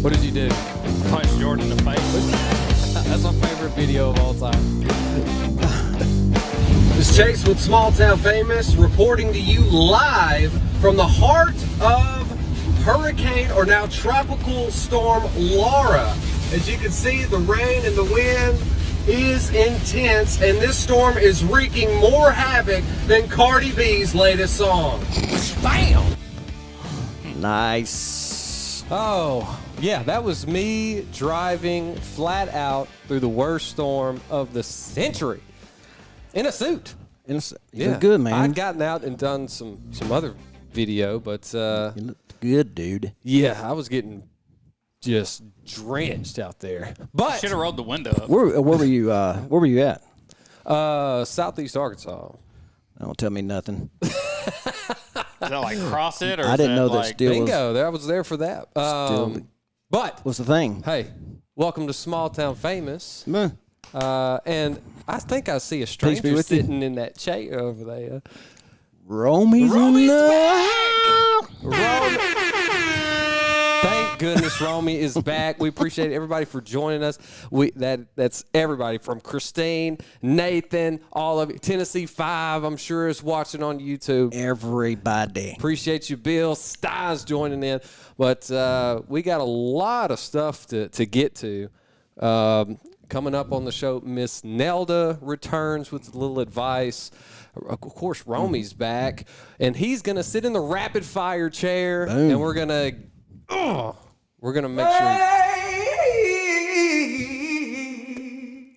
What did you do? Punch Jordan in the face. That's my favorite video of all time. This is Chase with Small Town Famous reporting to you live from the heart of hurricane or now tropical storm Laura. As you can see, the rain and the wind is intense, and this storm is wreaking more havoc than Cardi B's latest song. Bam! Nice. Oh, yeah, that was me driving flat out through the worst storm of the century in a suit. You look good, man. I'd gotten out and done some other video, but You look good, dude. yeah, I was getting just drenched out there. But Should have rolled the window up. Where were you? Where were you at? Southeast Arkansas. Don't tell me nothing. Is that like cross it? Or I is didn't know that like, still was. Bingo, I was there for that. But What's the thing? hey, welcome to Small Town Famous. Meh. And I think I see a be stranger with you. sitting in that chair over there. Romey's in Romey's the Romey. Thank goodness Romey is back. We appreciate everybody for joining us. That's everybody from Christine, Nathan, all of you. Tennessee 5, I'm sure, is watching on YouTube. Everybody. Appreciate you, Bill. Stein's joining in. But we got a lot of stuff to get to. Coming up on the show, Miss Nelda returns with a little advice. Of course, Romey's back, and he's going to sit in the rapid fire chair, Boom. and we're going to make sure.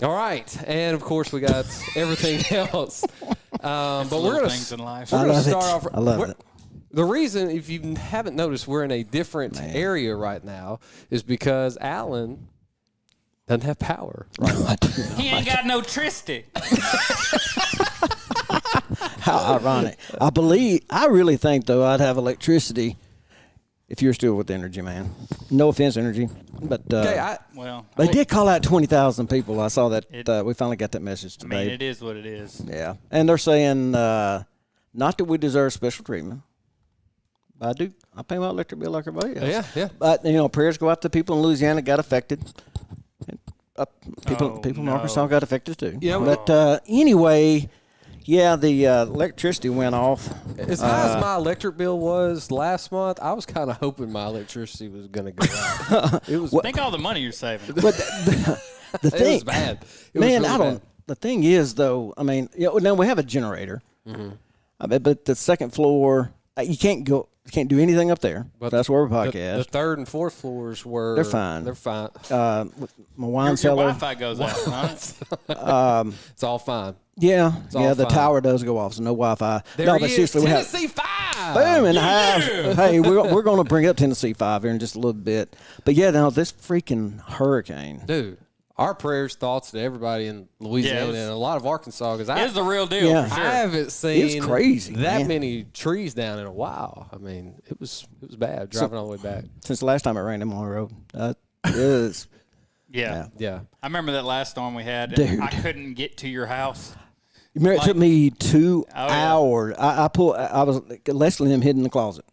All right, and of course, we got everything else. But we're going things in life. to start off. I love it. The reason, if you haven't noticed, we're in a different area right now is because Alan doesn't have power. He ain't got no tristy. How ironic. I really think, though, I'd have electricity if you're still with Energy, man. No offense, Energy. But Okay, Well, they did call out 20,000 people. I saw that. We finally got that message I today. mean, it is what it is. Yeah. And they're saying not that we deserve special treatment. But I do. I pay my electric bill like everybody else. yeah. But, prayers go out to people in Louisiana got affected. People in no. Arkansas got affected too. Yeah, But anyway, yeah, the electricity went off. As high as my electric bill was last month, I was kind of hoping my electricity was going to go out. It was Think all the money you're saving. But the it thing, was bad. It man, was really I don't. bad. The thing is, though, I mean, now we have a generator. But the second floor, you can't do anything up there. But that's where we The podcast. third and fourth floors were. They're fine. They're fine. My wine Your cellar. Wi-Fi goes out, huh? It's all fine. Yeah, all the fine. tower does go off, so no Wi-Fi. There no, he but is. seriously, we have. Tennessee 5. Boom and a half. Hey, we're going to bring up Tennessee 5 here in just a little bit. But yeah, now this freaking hurricane. Dude, our prayers, thoughts to everybody in Louisiana was- and a lot of Arkansas. Because It's the real deal, Yeah. for sure. I haven't seen crazy, that man. many trees down in a while. I mean, it was bad driving all the way back. Since the last time it rained on my road. It is. Yeah. Yeah. I remember that last storm we had. Dude. I couldn't get to your house. It took me 2 yeah. hours. I was Leslie and them hid in the closet,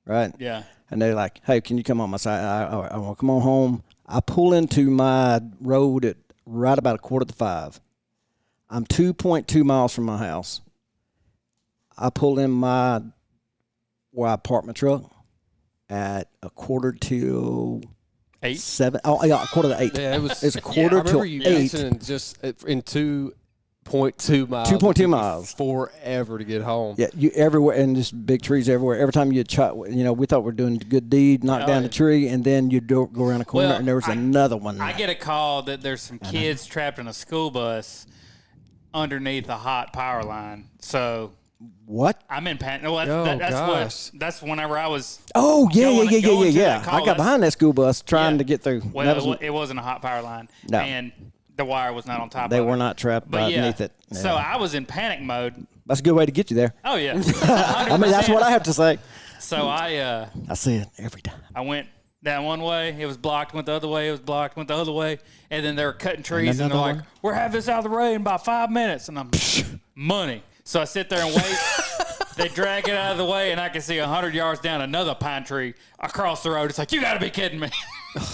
right? Yeah. And they're like, "Hey, can you come on my side? I want to come on home." I pull into my road at right about 4:45. I'm 2.2 miles from my house. I pull in where I park my truck at 7:15. 8. Oh yeah, 7:45. Yeah, it was. It's a quarter I till remember you 8. mentioning just in 2.2 miles. 2.2 it took you miles. Forever to get home. Yeah, you everywhere, and just big trees everywhere. Every time you chop, we thought we were doing a good deed, knock down yeah. the tree, and then you go around a corner, Well, and there was another one. I get a call that there's some kids trapped in a school bus underneath a hot power line. So What? I'm in panic. No, Oh, that's gosh. that's whenever I was. Oh yeah, Going to yeah. that call, I got behind that school bus trying Yeah. to get through. Well, That was- it wasn't a hot power line, No. and the wire was not on top. they of were it. not trapped But yeah, underneath it. so Yeah. I was in panic mode. That's a good way to get you there. Oh yeah, I mean, that's what I have to say. So I see it every time. I went down one way, it was blocked, went the other way, it was blocked, went the other way, and then they were cutting trees, and they're another like, way? we're having this out of the rain in about 5 minutes, and I'm money. So I sit there and wait. They drag it out of the way, and I can see 100 yards down another pine tree across the road. It's like, you got to be kidding me.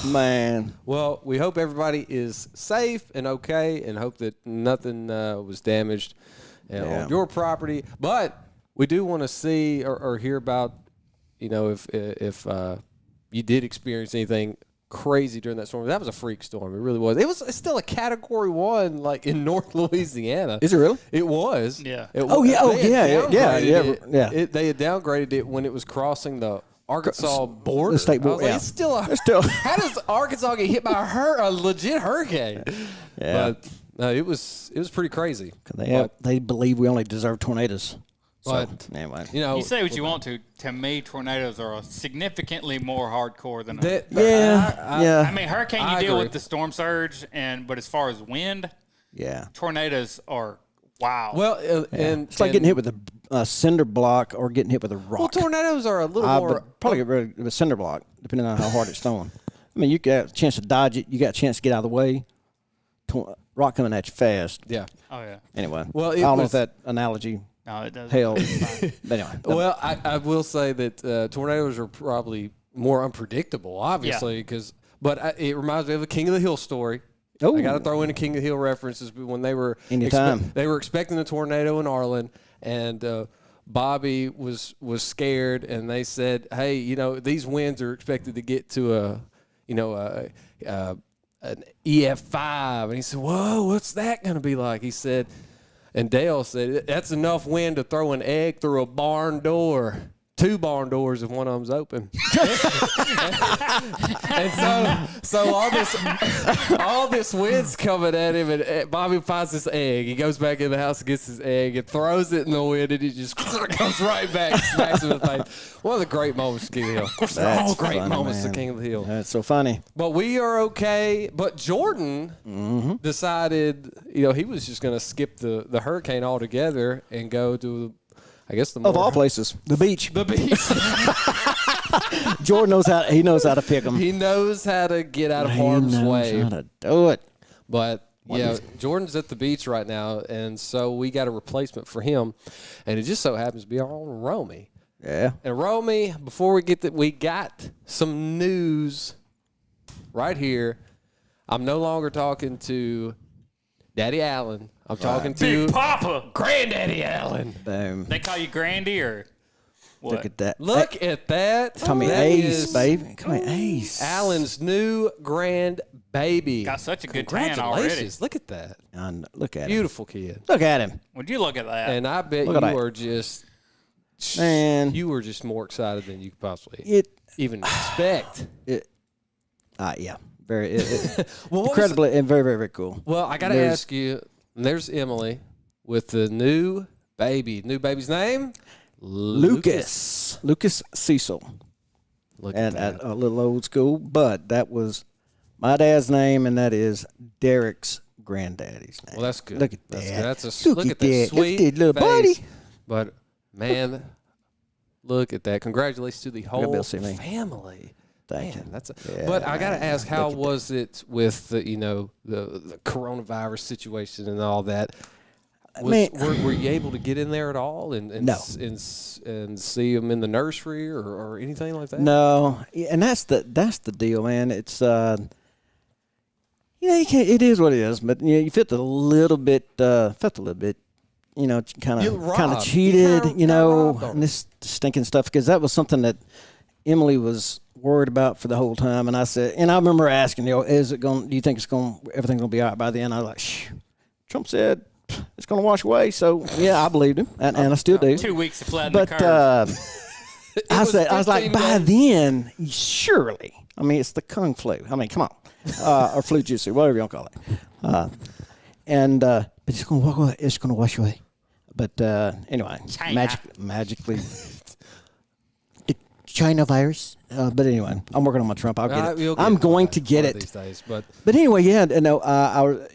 Man. Well, we hope everybody is safe and okay, and hope that nothing was damaged on your property. But we do want to see or hear about, if you did experience anything crazy during that storm. That was a freak storm. It really was. It's still a Category 1, like in North Louisiana. Is it really? It was. Yeah. They had Yeah. they had downgraded it when it was crossing the Arkansas border. The state border. Like, it's still how does Arkansas get hit by a legit hurricane? Yeah. But no, it was pretty crazy. They believe we only deserve tornadoes. But anyway, you say what you want to. To me, tornadoes are significantly more hardcore than I mean, hurricane you deal with the storm surge, but as far as wind, tornadoes are wow. Well, and it's like getting hit with a cinder block or getting hit with a rock. Well, tornadoes are a little more probably get rid of a cinder block depending on how hard it's throwing. I mean, you got a chance to dodge it. You got a chance to get out of the way. Rock coming at you fast. Yeah. Oh yeah. Anyway, well, I don't know if that analogy. No, it doesn't. Hell. But anyway. Well, I will say that tornadoes are probably more unpredictable, obviously, but it reminds me of a King of the Hill story. Oh. I got to throw in a King of the Hill references when they were Anytime. They were expecting a tornado in Arlen, and Bobby was scared, and they said, "Hey, these winds are expected to get to an EF5," and he said, "Whoa, what's that going to be like?" He said. And Dale said, "That's enough wind to throw an egg through a barn door. 2 barn doors if one of them's open." And so all this wind's coming at him, and Bobby finds this egg. He goes back in the house and gets his egg and throws it in the wind, and it just comes right back, smacks him in the face. One of the great moments of King of the Hill. Of course, they're all great moments of King of the Hill. That's so funny. But we are okay. But Jordan decided, he was just going to skip the hurricane altogether and go to, I guess, the more... Of all places, the beach. The beach. Jordan knows how to pick them. He knows how to get out of harm's way. He knows how to do it. But Jordan's at the beach right now, and so we got a replacement for him, and it just so happens to be our own Romey. Yeah. And Romey, before we get we got some news right here. I'm no longer talking to Daddy Allen. I'm talking to Big Papa, Granddaddy Allen. Boom. They call you Grandy or what? Look at that. Look at that. Call me That Ace, is baby. Call me Ace. Allen's new grandbaby. Got such a good tan already. Congratulations. Look at that. And look at him. Beautiful kid. Look at him. Would you look at that? And I bet Look at you that. are just... Man. You were just more excited than you could possibly even expect. Yeah. Very Well, incredibly and very, very, very cool. Well, I got to ask you, there's Emily with the new baby. New baby's name? Lucas Cecil. Look And at that. a little old school, but that was my dad's name, and that is Derek's granddaddy's name. Well, that's good. Look at That's that. good. That's a, Look look at at that that. sweet Look at that little face. buddy. But, man, look at that. Congratulations to the whole Bill, see me. family. Thank you. That's Yeah, but I got to ask, how look at was it with the coronavirus situation and all that? Were you able to get in there at all and No. and see them in the nursery or anything like that? No, and that's the deal, man. It's you can't. It is what it is, but you felt a little bit, kind of cheated, and this stinking stuff, because that was something that Emily was worried about for the whole time, and I said, and I remember asking, is it going? Do you think everything's going to be all right by the end? I was like, shh. Trump said it's going to wash away, so yeah, I believed him, and I still do. 2 weeks to flatten the But curve. I was like, 15 by days. then, surely. I mean, it's the kung flu. I mean, come on, or flu jutsu, whatever you want to call it. But it's going to walk away. It's going to wash away. But anyway, China. magically, China virus. But anyway, I'm working on my Trump. I'll get You'll it. I'm going one to get of it. these days, but But anyway, yeah, no,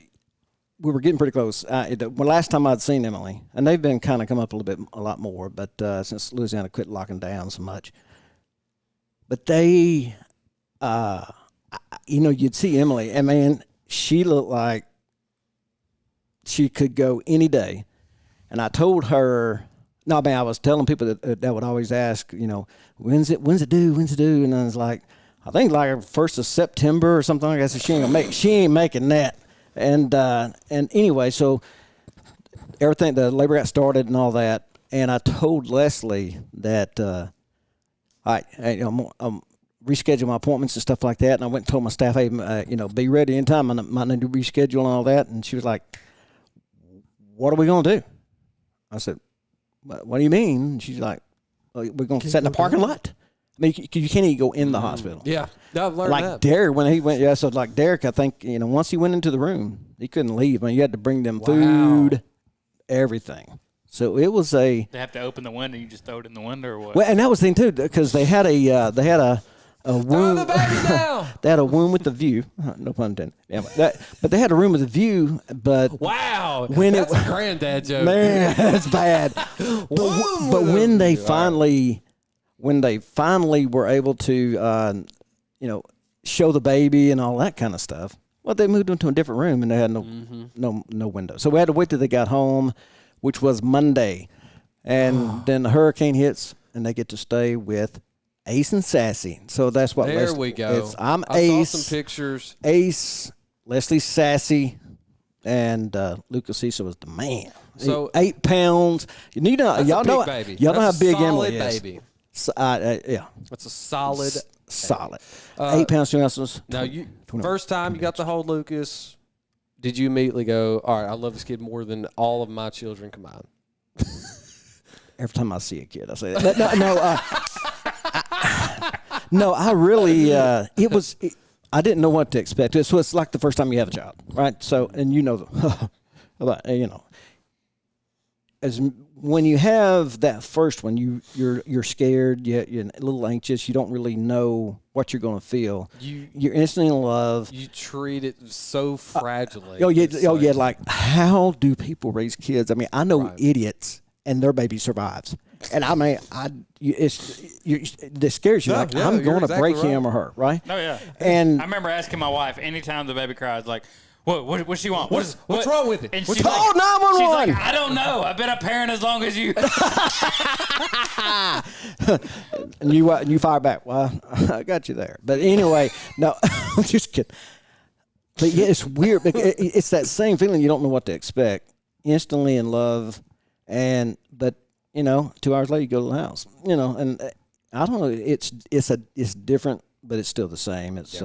we were getting pretty close. The last time I'd seen Emily, and they've been kind of come up a lot more, but since Louisiana quit locking down so much. But they, you'd see Emily, and man, she looked like she could go any day. And I told her, I was telling people that would always ask, when's it due? And I was like, I think like 1st of September or something like that. So she ain't making that. And anyway, so everything, the labor got started and all that. And I told Leslie that, I'm reschedule my appointments and stuff like that. And I went and told my staff, hey, be ready anytime. I might need to reschedule and all that. And she was like, what are we going to do? I said, what do you mean? And she's like, we're going to sit in the parking lot. I mean, you can't even go in the hospital. Yeah, I've learned like that. Derek, when he went, so like Derek, I think, once he went into the room, he couldn't leave. I mean, you had to bring them food, everything. So it was They have to open the window. You just throw it in the window, or what? Well, and that was the thing too, because they had a room. the baby down. They had a room with a view. No pun intended. Yeah, but they had a room with a view. But Wow, when that's a granddad joke. man, that's bad. But when they finally were able to, show the baby and all that kind of stuff, well, they moved into a different room and they had no window. So we had to wait till they got home, which was Monday, and then the hurricane hits and they get to stay with Ace and Sassy. So that's what. There we go. I'm I Ace. saw some pictures. Ace, Leslie's Sassy, and Lucas Cecil was the man. So 8 pounds. Y'all know baby. Y'all know how That's a big solid Emily is. baby. So, yeah, That's a solid. solid. 8 pounds, 2 ounces. Now, you first time you got to hold Lucas, did you immediately go, all right, I love this kid more than all of my children combined? Every time I see a kid, I say that. No, I really. I didn't know what to expect. So it's like the first time you have a child, right? So, and as when you have that first one, you're scared, you're a little anxious. You don't really know what you're going to feel. You're instantly in love. You treat it so fragilely. Yeah. Like, how do people raise kids? I mean, I know idiots, and their baby survives. And I mean, this scares you. Yeah, Like, yeah, I'm you're going to exactly break him or her, right? Oh, yeah. And I remember asking my wife anytime the baby cries, like, what she want? What's wrong with it? And What's she's wrong? like, 911. She's like, I don't know. I've been a parent as long as you. and you fire back. Well, I got you there. But anyway, no, I'm just kidding. But yeah, it's weird. It's that same feeling. You don't know what to expect. Instantly in love, but 2 hours later you go to the house. And I don't know. It's different, but it's still the same. It's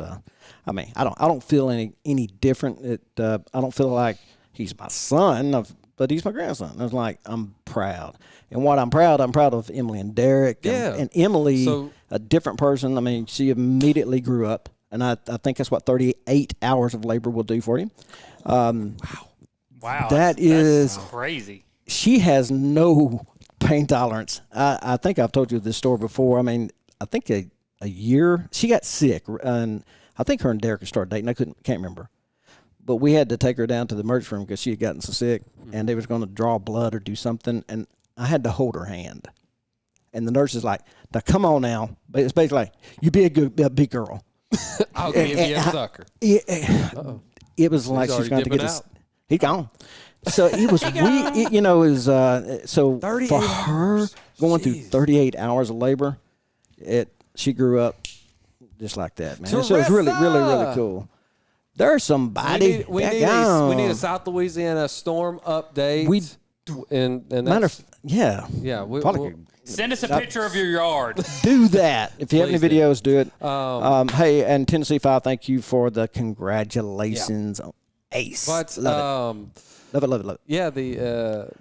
I mean, I don't feel any different. I don't feel like he's my son, but he's my grandson. I was like, I'm proud. And what I'm proud of Emily and Derek. Yeah. And Emily, a different person. I mean, she immediately grew up. And I think that's what 38 hours of labor will do for you. Wow. That's crazy. She has no pain tolerance. I think I've told you this story before. I mean, I think a year, she got sick. And I think her and Derek started dating. I can't remember. But we had to take her down to the emergency room because she had gotten so sick. And they was going to draw blood or do something. And I had to hold her hand. And the nurse is like, now come on now. But it's basically like, you be a big girl. I'll give you a sucker. It was like she's going to get us. He gone. So it was so for her going through 38 hours of labor, she grew up just like that, man. So it was really, really, really cool. There's somebody. We need a South Louisiana storm update. Yeah. Send us a picture of your yard. Do that. If you have any videos, do it. Hey, and Tennessee 5, thank you for the congratulations on Ace. But love it. Yeah,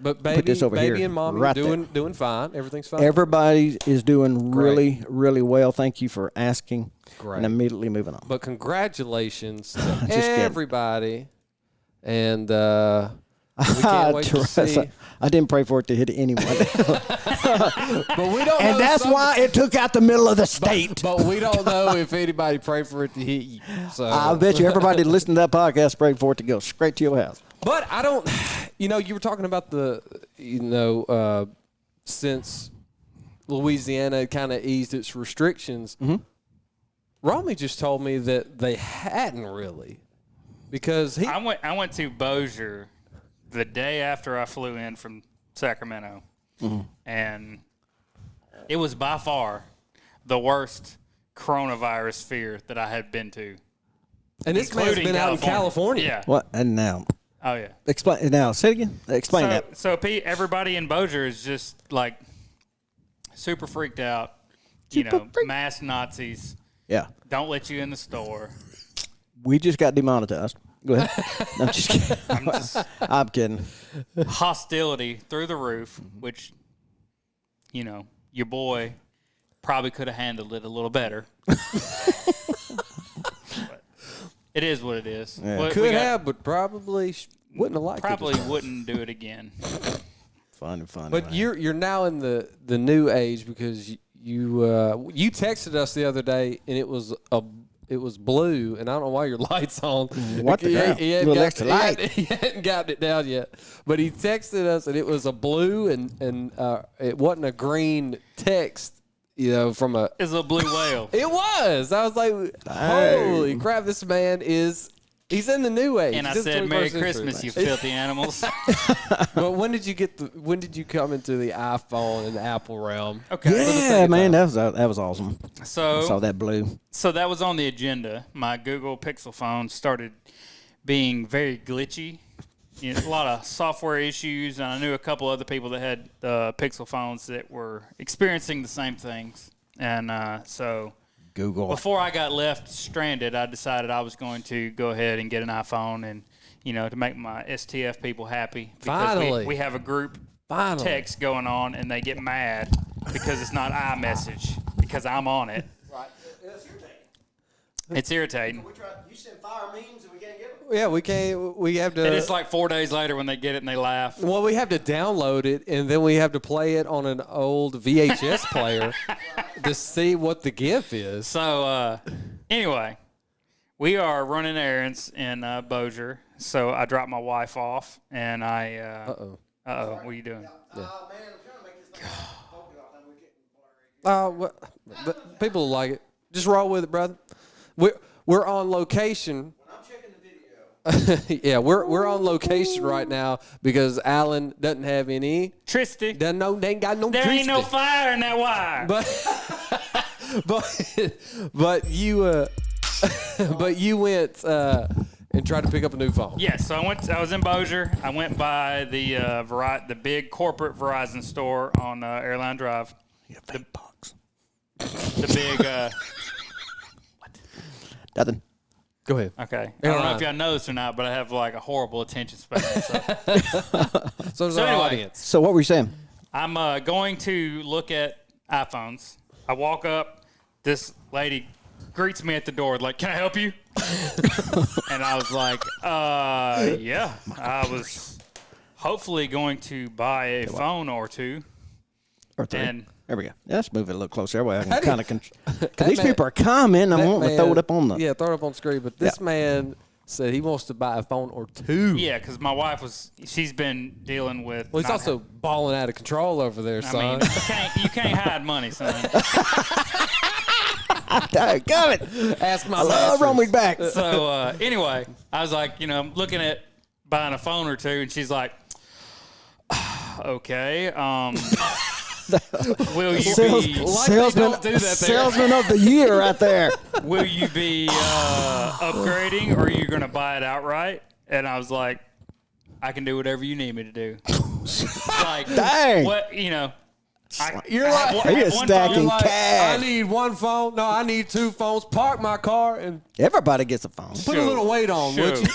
but baby and mommy right doing fine. Everything's fine. Everybody is doing really, really well. Thank you for asking. Great. And immediately moving on. But congratulations to everybody. And we can't wait to see. I didn't pray for it to hit anyone. But we don't and that's why it took out the middle of the state. But we don't know if anybody prayed for it to hit you. So I bet you everybody listening to that podcast prayed for it to go straight to your house. But I don't, you were talking about since Louisiana kind of eased its restrictions, Romey just told me that they hadn't really, because I went to Bossier the day after I flew in from Sacramento, and it was by far the worst coronavirus fear that I had been to. And this man's including been out in California. Yeah. What? And now, Oh, yeah. explain. Now, say it again. Explain that. So Pete, everybody in Bossier is just like super freaked out. Mass Nazis. Yeah. Don't let you in the store. We just got demonetized. Go ahead. No, I'm just kidding. I'm kidding. Hostility through the roof, which, your boy probably could have handled it a little better. But it is what it is. Yeah. Could have, but probably wouldn't have liked it. Probably wouldn't do it again. Funny. But man. you're now in the new age because you texted us the other day and it was blue, and I don't know why your light's on. What the hell? He hadn't Little got- extra he light. hadn't- He hadn't gotten it down yet. But he texted us, and it was a blue, and it wasn't a green text, from a... It's a blue whale. It was. I was like, holy crap, this man is... He's in the new age. And I He's in the said, Merry 21st Christmas, century. you filthy animals. But when did you come into the iPhone and Apple realm? Okay. Yeah, man, that was awesome. I saw So, that blue. so that was on the agenda. My Google Pixel phone started being very glitchy. A lot of software issues, and I knew a couple other people that had Pixel phones that were experiencing the same things. And so Google. before I got left stranded, I decided I was going to go ahead and get an iPhone and, to make my STF people happy. Because Finally. we have a group Finally. text going on, and they get mad because it's not iMessage because I'm on it. Right. It's irritating. It's irritating. You send fire memes and we can't get them. Yeah, we can't. We have to... And it's like 4 days later when they get it and they laugh. Well, we have to download it, and then we have to play it on an old VHS player to see what the GIF is. So, anyway, we are running errands in Bossier. So I dropped my wife off, and I... Uh-oh. Uh-oh, what are you doing? Man, I'm trying to make this thing focus off and we're getting blurry. But people like it. Just roll with it, brother. We're on location. I'm checking the video. Yeah, we're on location right now because Alan doesn't have any. Tristy, They ain't got no. there ain't no Tristy. fire in that wire. But you went and tried to pick up a new phone. Yes, so I was in Bossier. I went by the big corporate Verizon store on Airline Drive. Yeah, big box. The big. Nothing. Go ahead. Okay. I don't know if y'all know this or not, but I have like a horrible attention span. So does So our anyway. audience. So what were you saying? I'm going to look at iPhones. I walk up. This lady greets me at the door like, "Can I help you?" And I was like, yeah. I was hopefully going to buy a phone or two. Or three. And There we go. Yeah, let's move it a little closer. That way I How can do kind of you- control. These people are commenting. I want to throw it up on the. Yeah, throw it up on the screen. But this man said he wants to buy a phone or two. yeah, because my wife she's been dealing with. Well, he's not also balling out of control over there, I son. mean, you can't hide money, son. Got it. Ask my I love mattress. Romey back. So anyway, I was like, I'm looking at buying a phone or two, and she's like, okay, will you be salesman, don't do that there. salesman of the year right there. will you be upgrading, or are you going to buy it outright? And I was like, I can do whatever you need me to do. Like, Dang. what You're like, He is stacking like, cash. I need one phone. No, I need two phones. Park my car and Everybody gets a phone. put a little weight on, would you?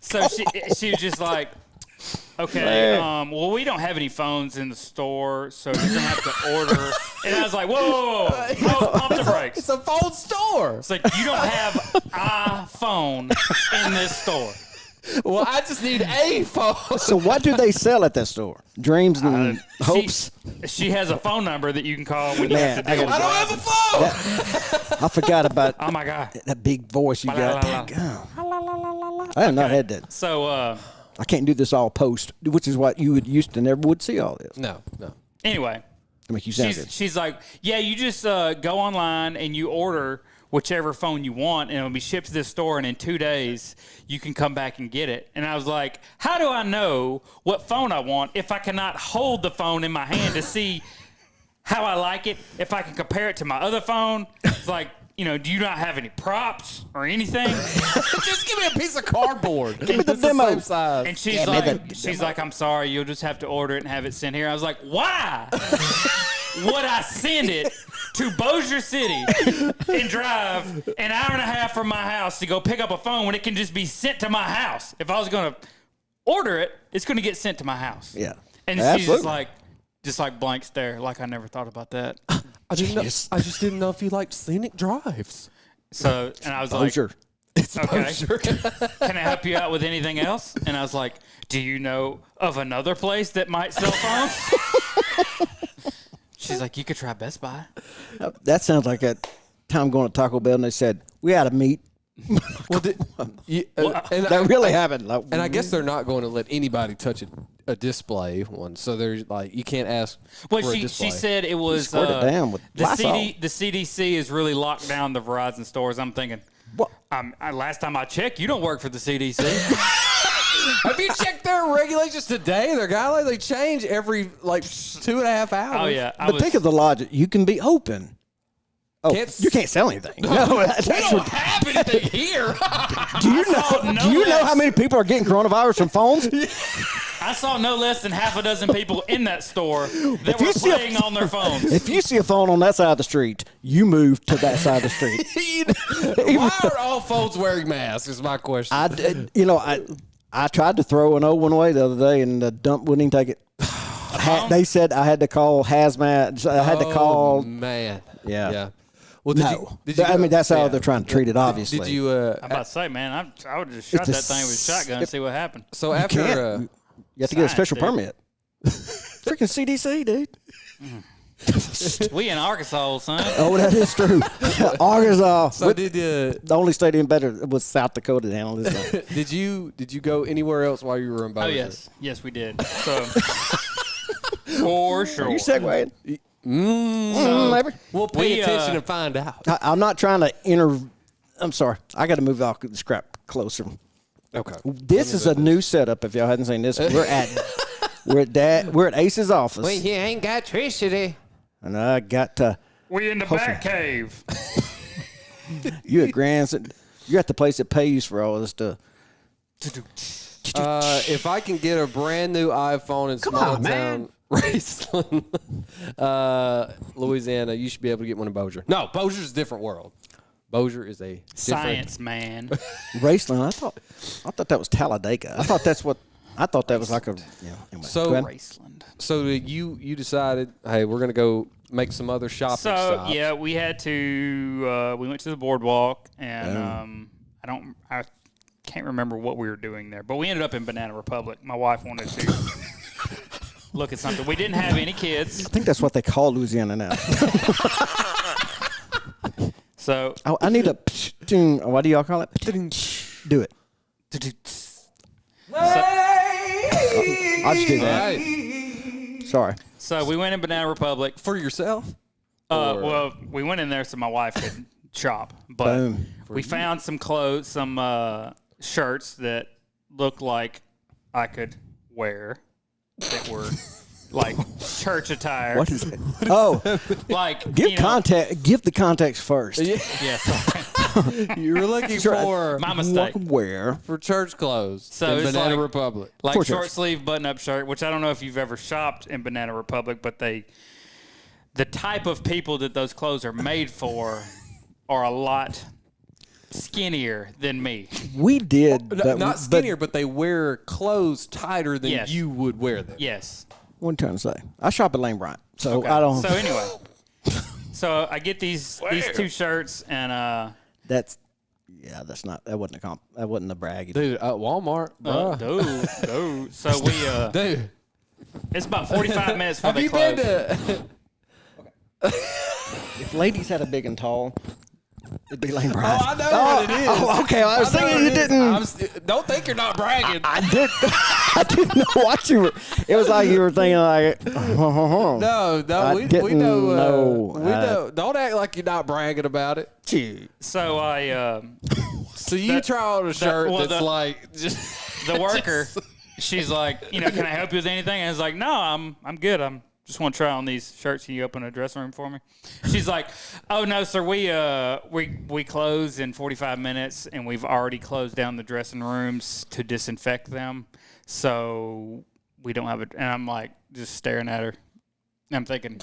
So she was just like, okay, well, we don't have any phones in the store, so you're gonna have to order. And I was like, whoa, pump the brakes. It's a phone store. It's like, you don't have a phone in this store. Well, I just need a phone. So what do they sell at that store? Dreams and hopes. She has a phone number that you can call when you Man, have to deal with I don't have a phone. I forgot about Oh my God. that big voice you got. la, la. Dang, I have not had that. So I can't do this all post, which is what you used to never would see all this. No. anyway, To make you sound good. she's like, yeah, you just go online and you order whichever phone you want, and it'll be shipped to this store, and in 2 days you can come back and get it. And I was like, how do I know what phone I want if I cannot hold the phone in my hand to see how I like it, if I can compare it to my other phone, it's like, you know, do you not have any props or anything? Just give me a piece of cardboard. Give me the It's the demo. same size. And she's like, I'm sorry, you'll just have to order it and have it sent here. I was like, why would I send it to Bossier City and drive an hour and a half from my house to go pick up a phone when it can just be sent to my house? If I was going to order it, it's going to get sent to my house. Yeah. And Absolutely. she's just like blank stare, like I never thought about that. I just didn't know if you liked scenic drives. So, and I was Bossier. like, It's okay. Bossier. Can I help you out with anything else? And I was like, do you know of another place that might sell phones? She's like, you could try Best Buy. That sounds like a time going to Taco Bell and they said, we had a meet. Well, That really happened. Like, and I guess they're not going to let anybody touch a display one. So they're like, you can't ask Well, for a she display. said it was Squirt it down with the Lysol. CDC has really locked down the Verizon stores. I'm thinking, What? last time I checked, you don't work for the CDC. Have you checked their regulations today? Their guidelines, they change every 2.5 hours. Oh yeah, But think of the logic. You can be open. Oh, you can't sell anything. No, that's We don't have anything here. Do you know how many people are getting coronavirus from phones? I saw no less than half a dozen people in that store that were playing on their phones. If you see a phone on that side of the street, you move to that side of the street. Why are all phones wearing masks? Is my question. I tried to throw an old one away the other day, and the dump wouldn't even take it. They said I had to call hazmat. I had to call. Man. Yeah. Well, did you I mean, that's how they're trying to treat it. Obviously. Did you? I'm about to say, man, I would have just shot that thing with a shotgun and see what happened. So after. You have to get a special dude. permit. Freaking CDC, dude. We in Arkansas, son. Oh, that is true. Arkansas. So did The only state in better was South Dakota to handle this thing. did you go anywhere else while you were in Bossier? Oh yes, we did. So for sure. Are you segueing? Maybe. We'll pay attention and find out. I'm not trying to I'm sorry. I got to move off the scrap closer. Okay. This is a new setup. If y'all hadn't seen this, we're at Ace's office, Well, you ain't got electricity. and I got to. We in the back cave. You at Gramps? You're at the place that pays for all this stuff. If I can get a brand new iPhone in small town Raceland, Louisiana, you should be able to get one in Bossier. No, Bossier's a different world. Bossier is a different Science, man. Raceland. I thought that was Talladega. I thought that was like a. Yeah. Anyway, So- go ahead. Raceland. So you decided, hey, we're gonna go make some other shopping So stops. yeah, we had to. We went to the boardwalk, and I can't remember what we were doing there, but we ended up in Banana Republic. My wife wanted to look at something. We didn't have any kids, I think that's what they call Louisiana now. so I need a. What do y'all call it? Do it. I'll just do that. Right. Sorry. So we went in Banana Republic. For yourself? Well, we went in there so my wife could shop, but Boom. we found some clothes, some shirts that looked like I could wear that were like church attire. What is it? Oh, Like give you know- context. Give the context first. Yes. You were looking for My mistake. Where? for church clothes So in it's Banana like- Republic. Like For short church. sleeve button up shirt, which I don't know if you've ever shopped in Banana Republic, but the type of people that those clothes are made for are a lot skinnier than me. We did. Not skinnier, but they wear clothes tighter than Yes. you would wear them. Yes. What are you trying to say? I shop at Lane Bryant, so Okay. I don't. So anyway, so I get these two shirts and That's not. That wasn't a comp. That wasn't a brag. Dude, at Walmart, bro. dude. So we Dude, it's about 45 minutes before have they you close. been to? If ladies had a big and tall, it'd be Lane Bryant. I know what it is. Oh, okay. I was thinking you didn't. Don't think you're not bragging. I did. I didn't know what you were. It was like you were thinking like. No, I we didn't know. know. We know. Don't act like you're not bragging about it. So I So you try on a shirt well, that's the- like just the worker, she's like, can I help you with anything? And I was like, no, I'm good. I'm just want to try on these shirts. Can you open a dressing room for me? She's like, oh, no, sir. We close in 45 minutes, and we've already closed down the dressing rooms to disinfect them. So we don't have it. And I'm like, just staring at her. And I'm thinking,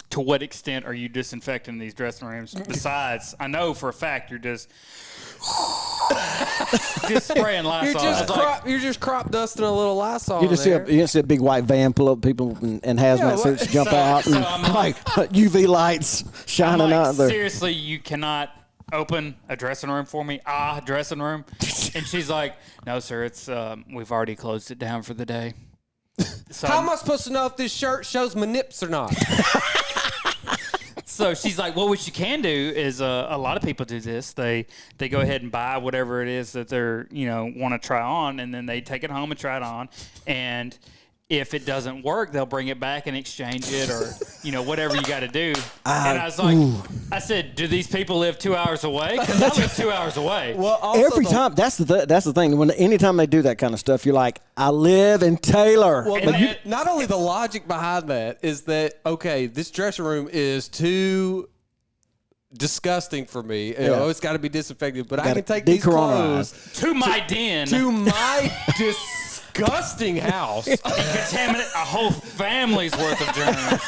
to what extent are you disinfecting these dressing rooms? Besides, I know for a fact you're just spraying Lysol. You're just crop dusting a little Lysol. You just see a big white van pull up, people in hazmat suits jump out, and like UV lights shining out there. Seriously, you cannot open a dressing room for me? Dressing room? And she's like, no, sir, it's we've already closed it down for the day. So how am I supposed to know if this shirt shows my nips or not? So she's like, well, what you can do is a lot of people do this. They go ahead and buy whatever it is that they're, want to try on, and then they take it home and try it on. And if it doesn't work, they'll bring it back and exchange it or, whatever you got to do. And I was like, I said, do these people live 2 hours away? Because I live 2 hours away. Well, every time, that's the thing. Anytime they do that kind of stuff, you're like, I live in Taylor. Well, not only the logic behind that is that, okay, this dressing room is too disgusting for me. It's got to be disinfected, but I can take these clothes to my den. To my disgusting house and contaminate a whole family's worth of germs.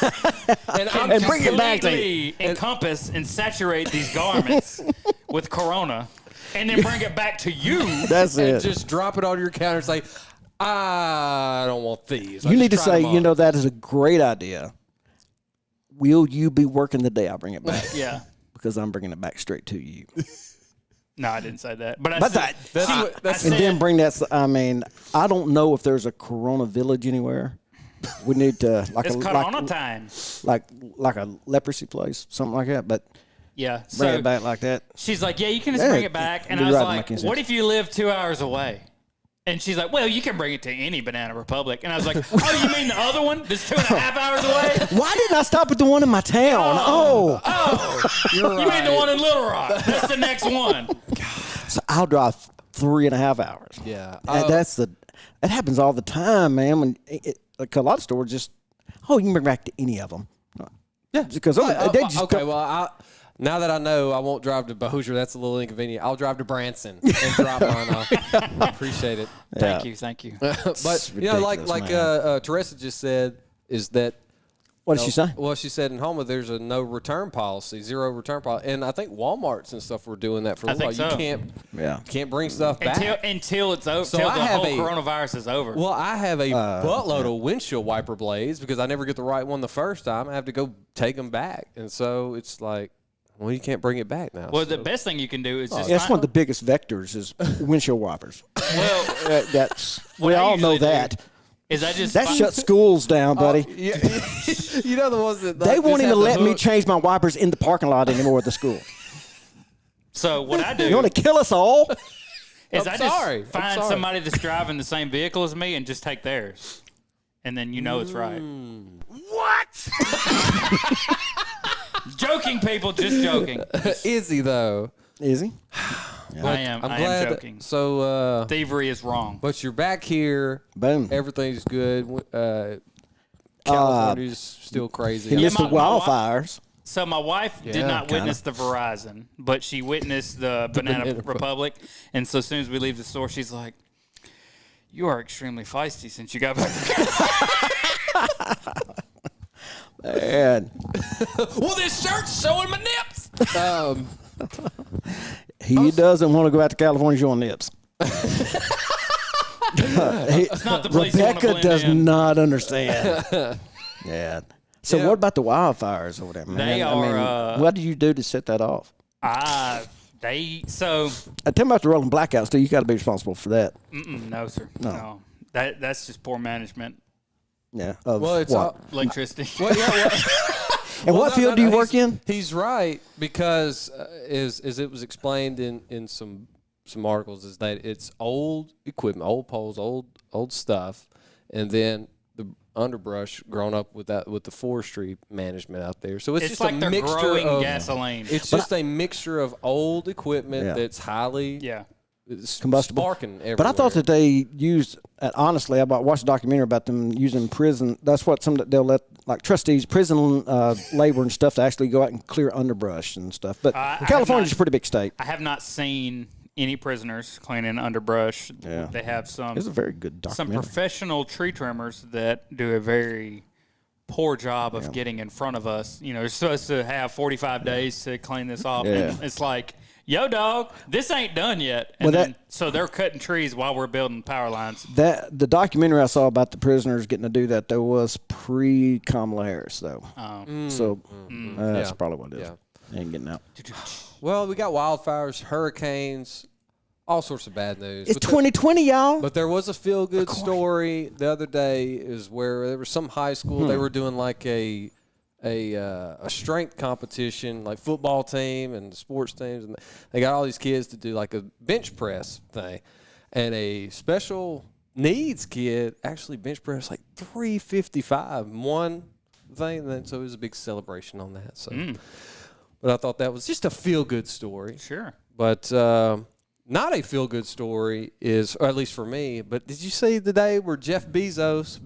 And bring it back to me. Encompass and saturate these garments with Corona, and then bring it back to you. That's it. And just drop it on your counter and say, I don't want these. You need to say, that is a great idea. Will you be working the day I bring it back? Yeah. Because I'm bringing it back straight to you. No, I didn't say that. But then bring that. I mean, I don't know if there's a Corona village anywhere. We need to it's Corona time. Like a leprosy place, something like that. But yeah, bring it back like that. She's like, yeah, you can just bring it back. And I was like, what if you live 2 hours away? And she's like, well, you can bring it to any Banana Republic. And I was like, oh, you mean the other one that's 2.5 hours away? Why didn't I stop at the one in my town? You mean the one in Little Rock? That's the next one. So I'll drive 3.5 hours. Yeah. That happens all the time, man. When like a lot of stores just, you can bring back to any of them. Yeah. Because they just okay, now that I know I won't drive to Bossier, that's a little inconvenient. I'll drive to Branson and drop mine off. I appreciate it. Thank you. But like Teresa just said, is that what did she say? Well, she said in Houma there's a no return policy, zero return policy, and I think Walmarts and stuff were doing that for a while. So. You can't bring stuff back until it's over. Until the whole coronavirus is over. Well, I have a buttload of windshield wiper blades because I never get the right one the first time. I have to go take them back, and so it's like. Well, you can't bring it back now. Well, the best thing you can do is just. That's one of the biggest vectors is windshield wipers. Well, we all know that. Is that shuts schools down, buddy? You know the ones that they won't even let me change my wipers in the parking lot anymore at the school. So what I do? You want to kill us all? Is I just find somebody that's driving the same vehicle as me and just take theirs, and then it's right. What? Joking, people, just joking. Is he though? Is he? Yeah. I am joking. So thievery is wrong. But you're back here. Boom. Everything's good. California's still crazy. He missed the wildfires. So my wife did not witness the Verizon, but she witnessed the Banana Republic. And so as soon as we leave the store, she's like, "You are extremely feisty since you got back." Man. Well, this shirt's showing my nips. He doesn't want to go out to California showing nips. It's not the place Rebecca does not understand. Yeah. So what about the wildfires or whatever? Man? What did you do to set that off? Tell me No, sir. No. That's just poor management. Yeah. It's electricity. And what field do you work in? He's right because, as it was explained in some articles, is that it's old equipment, old poles, old stuff, and then the underbrush grown up with the forestry management out there. So it's just like a mixture growing of gasoline. It's just a mixture of old equipment that's highly it's combustible, sparking everywhere. But I thought that they used. Honestly, I watched a documentary about them using prison. That's what they'll let like trustees, prison labor and stuff to actually go out and clear underbrush and stuff. But California's a pretty big state. I have not seen any prisoners cleaning underbrush. Yeah. They have some. It's a very good some documentary. professional tree trimmers that do a very poor job of getting in front of us. You know, you're supposed to have 45 days to clean this off. Yeah. And it's like, yo, dog, this ain't done yet. And Well, then, so they're cutting trees while we're building power lines. The documentary I saw about the prisoners getting to do that, though, was pre-Kamala Harris, though. So that's probably what it is. Yeah. Ain't getting out. Well, we got wildfires, hurricanes, all sorts of bad news. It's 2020, y'all. But there was a feel-good story the other day is where there was some high school. They were doing like a strength competition, like football team and sports teams. And they got all these kids to do like a bench press thing. And a special needs kid actually bench pressed like 355 in one thing. And then, so it was a big celebration on that. So, But I thought that was just a feel-good story. Sure. But not a feel-good story is, or at least for me, but did you see the day where Jeff Bezos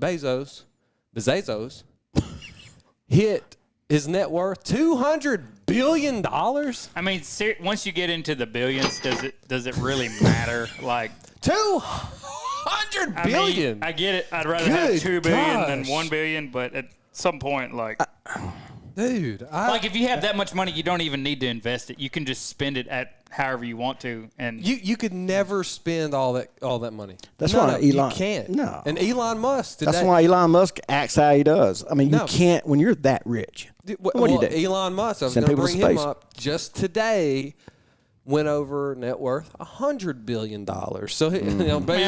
hit his net worth $200 billion? I mean, once you get into the billions, does it really matter? Like $200 billion. I get it. I'd rather have $2 billion than $1 billion, but at some point, like, dude, like if you have that much money, you don't even need to invest it. You can just spend it at however you want to, and you could never spend all that money. That's why Elon you can't. No, and Elon Musk today. That's why Elon Musk acts how he does. I mean, you can't when you're that rich. What do you do? Elon Musk, I was Send going to people to bring him space. up just today. Went over net worth $100 billion. So man,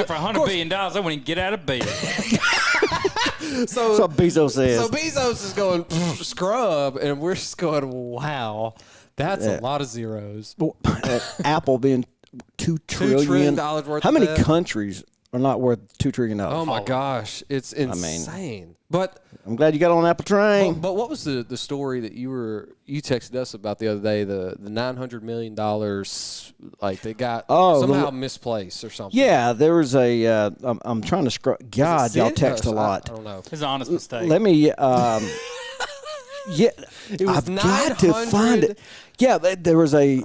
for $100 billion, I wouldn't even get out of bed. That's what Bezos says. So Bezos is going scrub, and we're just going, wow, that's a lot of zeros. Apple being $2 trillion worth. How of many that? countries are not worth $2 trillion? Oh my gosh, it's insane. But I'm glad you got on the Apple train. But what was the story that you texted us about the other day? The $900 million, like they got somehow misplaced or something. Yeah, there was a. I'm trying to scroll. God, y'all text a lot. I don't know. It's an honest mistake. Let me. Yeah, It was I've got to find it. Yeah, but there was a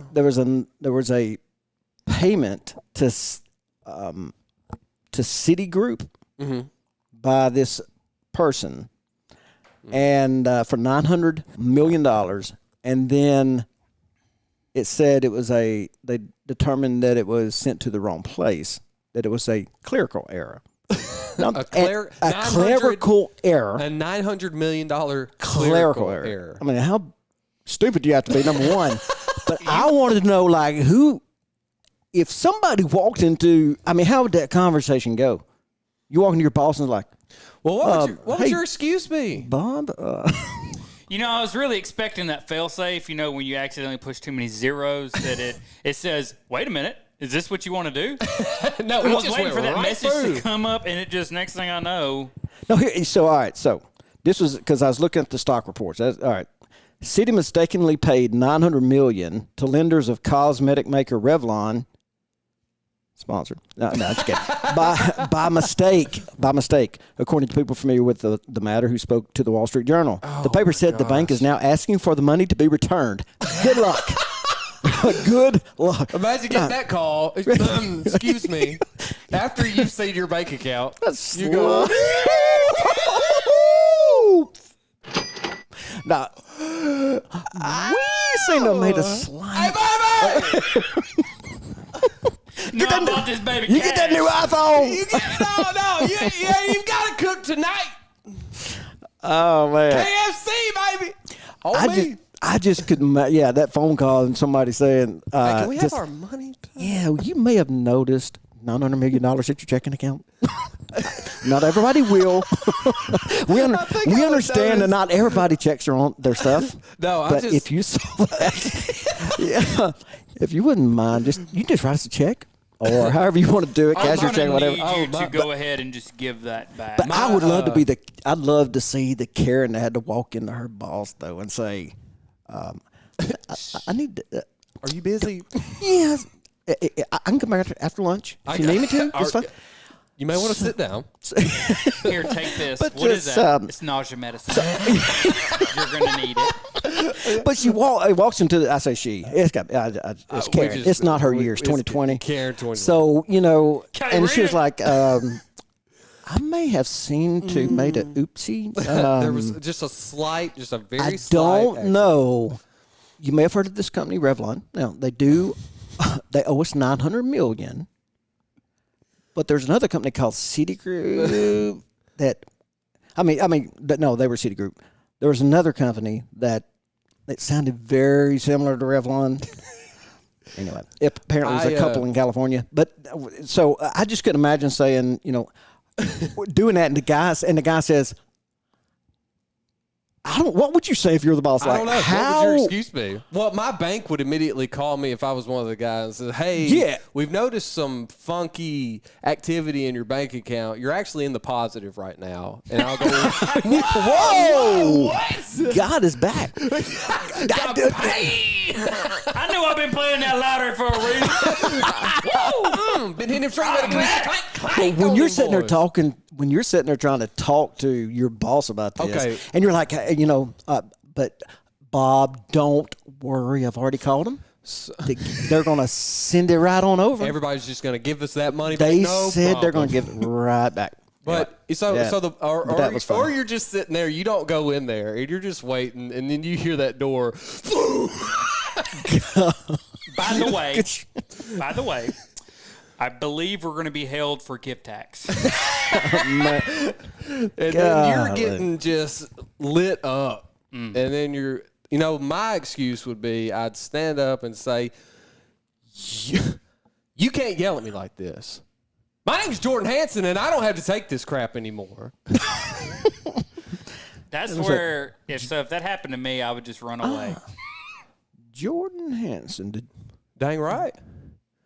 payment to Citigroup by this person, and for $900 million, and then it said it was they determined that it was sent to the wrong place, that it was a clerical error. A clerical error. A $900 million Clerical error. I mean, how stupid do you have to be, number one? But I wanted to know, like, if somebody walked into, I mean, how would that conversation go? You walk into your boss and like, well, what would your excuse be? Bob? You know, I was really expecting that fail-safe, you know, when you accidentally push too many zeros, that it says, wait a minute, is this what you want to do? No, I was waiting for that message to come up, and it just, next thing I know. No, all right, so this was because I was looking at the stock reports. All right. Citi mistakenly paid $900 million to lenders of cosmetic maker Revlon. Sponsored. No, just kidding. by mistake, according to people familiar with the matter who spoke to the Wall Street Journal. The paper said the bank is now asking for the money to be returned. Good luck. Good luck. Imagine getting that call. Excuse me. After you've seen your bank account, you go. Now, we seem to have made a slide. Hey, baby! No, I bought this baby You get that new iPhone. You've got to cook tonight. Oh man, KFC, baby. I just couldn't. Yeah, that phone call and somebody saying, hey, "Can we have our money?" Yeah, you may have noticed $900 million hit your checking account. Not everybody will. we understand that not everybody checks their stuff. No, but if you saw that, yeah, if you wouldn't mind, you just write us a check. Or however you want to do it, cash your check, whatever. Go ahead and just give that back. But I would love to I'd love to see the Karen that had to walk into her boss though and say, I need to, are you busy? Yes. I can come back after lunch if you need me to. It's fine. You may want to sit down. Here, take this. But What is just, that? It's nausea medicine. You're going to need it. But she walks into the, I say she. It's Karen. It's not her year. It's 2020. Karen 2020. So, and she was like, I may have seen to made a oopsie. There was just a very slight. I don't accent. know. You may have heard of this company, Revlon. Now, they owe us $900 million. But there's another company called Citigroup they were Citigroup. There was another company that sounded very similar to Revlon. Anyway, apparently it was a couple in California. But so I just couldn't imagine saying, doing that, and the guy says, what would you say if you're the boss? I don't know. What would your excuse be? Well, my bank would immediately call me if I was one of the guys and say, hey, we've noticed some funky activity in your bank account. You're actually in the positive right now. And I'll go, whoa! What? God is back. I knew I've been playing that louder for a reason. Been hitting him straight But when you're sitting there talking, when you're sitting there trying to talk to your boss about this, and you're like, but Bob, don't worry, I've already called them. They're going to send it right on over. Everybody's just going to give us that money. They no said problem. they're going to give it right back. But or you're just sitting there, you don't go in there, and you're just waiting, and then you hear that door. By the way, I believe we're going to be held for gift tax. And then you're getting just lit up. And then my excuse would be I'd stand up and say, you can't yell at me like this. My name's Jordan Hansen, and I don't have to take this crap anymore. That's where, if that happened to me, I would just run away. Jordan Hansen, Dang right.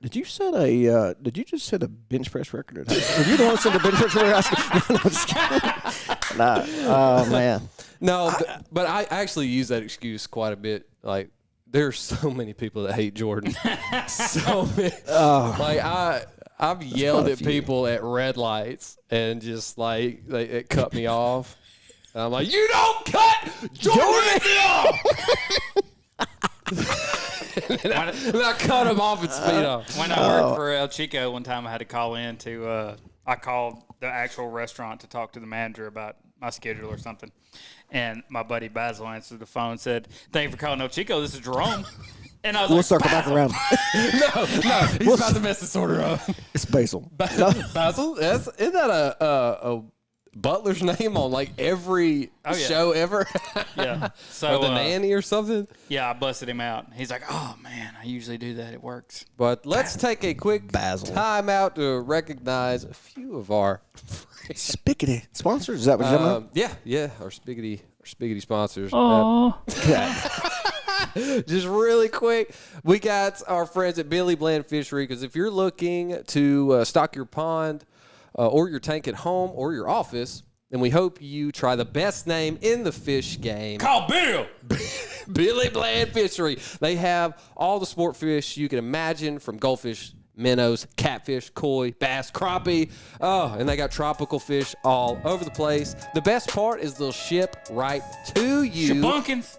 Did you just set a bench press record? Were you the one that set a bench press record? No, I'm just kidding. Nah. Oh man. No, but I actually use that excuse quite a bit. Like, there's so many people that hate Jordan. So many. I've yelled at people at red lights and just like it cut me off. And I'm like, you don't cut Jordan off. and I cut him off and speed off. When I worked for El Chico, one time I had to call in I called the actual restaurant to talk to the manager about my schedule or something. And my buddy Basil answered the phone and said, "Thank you for calling El Chico. This is Jerome." And I was We'll like, circle back around. No, he's about to mess this order up. It's Basil. Basil? Isn't that a butler's name on like every show ever? Yeah. So or the nanny or something? Yeah, I busted him out. He's like, "Oh man, I usually do that. It works." But let's take a quick time out to recognize a few of our Spiggity sponsors. Is that what you're talking about? Yeah, our Spiggity sponsors. Oh. Just really quick, we got our friends at Billy Bland Fishery, because if you're looking to stock your pond or your tank at home or your office, then we hope you try the best name in the fish game. Call Bill! Billy Bland Fishery. They have all the sport fish you can imagine, from goldfish, minnows, catfish, koi, bass, crappie. Oh, and they got tropical fish all over the place. The best part is they'll ship right to you. Shabunkins.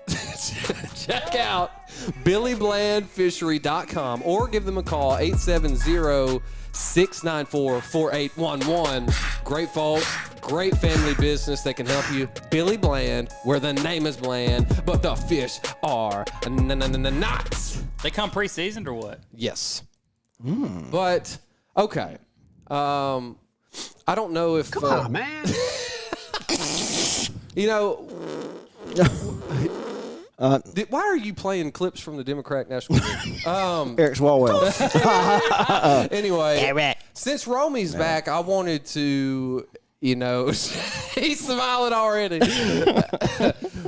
Check out BillyBlandFishery.com or give them a call, 870-694-4811. Great folks, great family business that can help you. Billy Bland, where the name is bland, but the fish are not. They come pre-seasoned or what? Yes. But, okay. I don't know if... Come on, man. Why are you playing clips from the Democratic National Committee? Eric Swalwell. Anyway, since Romey's back, I wanted to... he's smiling already.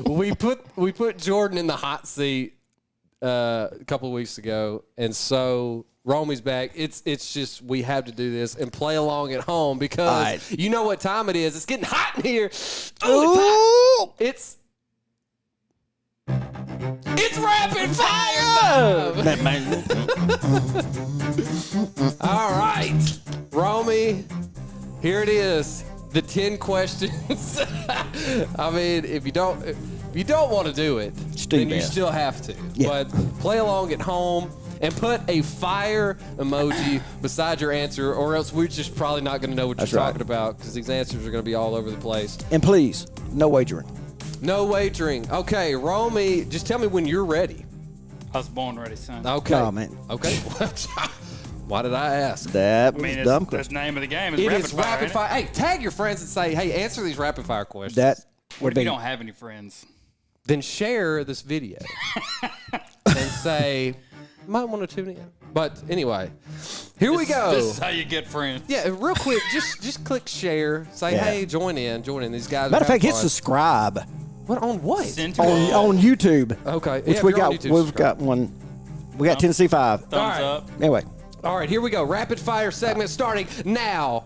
we put Jordan in the hot seat a couple of weeks ago, and so Romey's back. It's just we have to do this and play along at home because you know what time it is. It's getting hot in here. Ooh, it's hot. It's rapid fire time! All right, Romey, here it is. The 10 questions. I mean, if you don't want to do it, then you still have to. Yeah. But play along at home and put a fire emoji beside your answer, or else we're just probably not going to know what you're talking about because these answers are going to be all over the place. And please, no wagering. No wagering. Okay, Romey, just tell me when you're ready. I was born ready, son. Okay. Oh, man. Okay. Why did I ask? That was I mean, dumb it's question. the name of the game. Is It rapid is fire. rapid ain't it? fire. Hey, tag your friends and say, hey, answer these rapid fire questions. That What would if you be. don't have any friends? Then share this video and say, might want to tune in. But anyway, here we go. This is how you get friends. Yeah, real quick, just click share. Say, Yeah. hey, join in. These guys. Matter of are fact, hit having fun. subscribe What on what? Send to on YouTube. Okay, Which yeah, we if you're on got. YouTube, We've subscribe. got one. We got Tennessee 5. thumbs All right. up. Anyway, All right, here we go. Rapid fire segment starting now.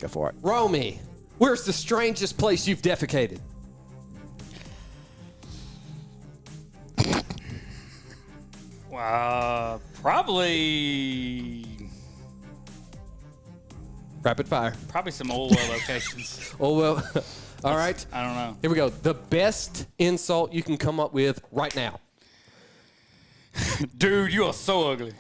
go for it. Romey, where's the strangest place you've defecated? Probably Rapid fire. some oil well locations. Oh, well. All right. I don't know. Here we go. The best insult you can come up with right now. Dude, you are so ugly.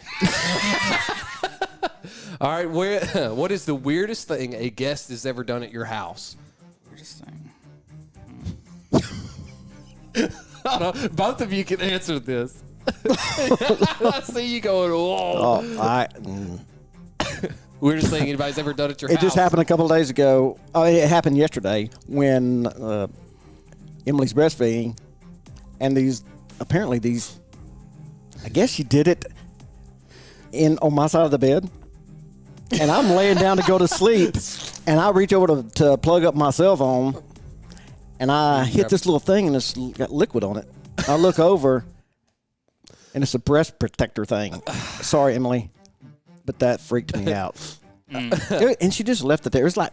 All right. What is the weirdest thing a guest has ever done at your house? Weirdest thing. Both of you can answer this. I see you going, whoa. Oh, Weirdest thing anybody's ever done at your house. it just happened a couple of days ago. Oh, it happened yesterday when Emily's breastfeeding, and apparently these, I guess she did it on my side of the bed, and I'm laying down to go to sleep, and I reach over to plug up my cell phone, and I hit this little thing, and it's got liquid on it. I look over, and it's a breast protector thing. Sorry, Emily, but that freaked me out. And she just left it there. It was like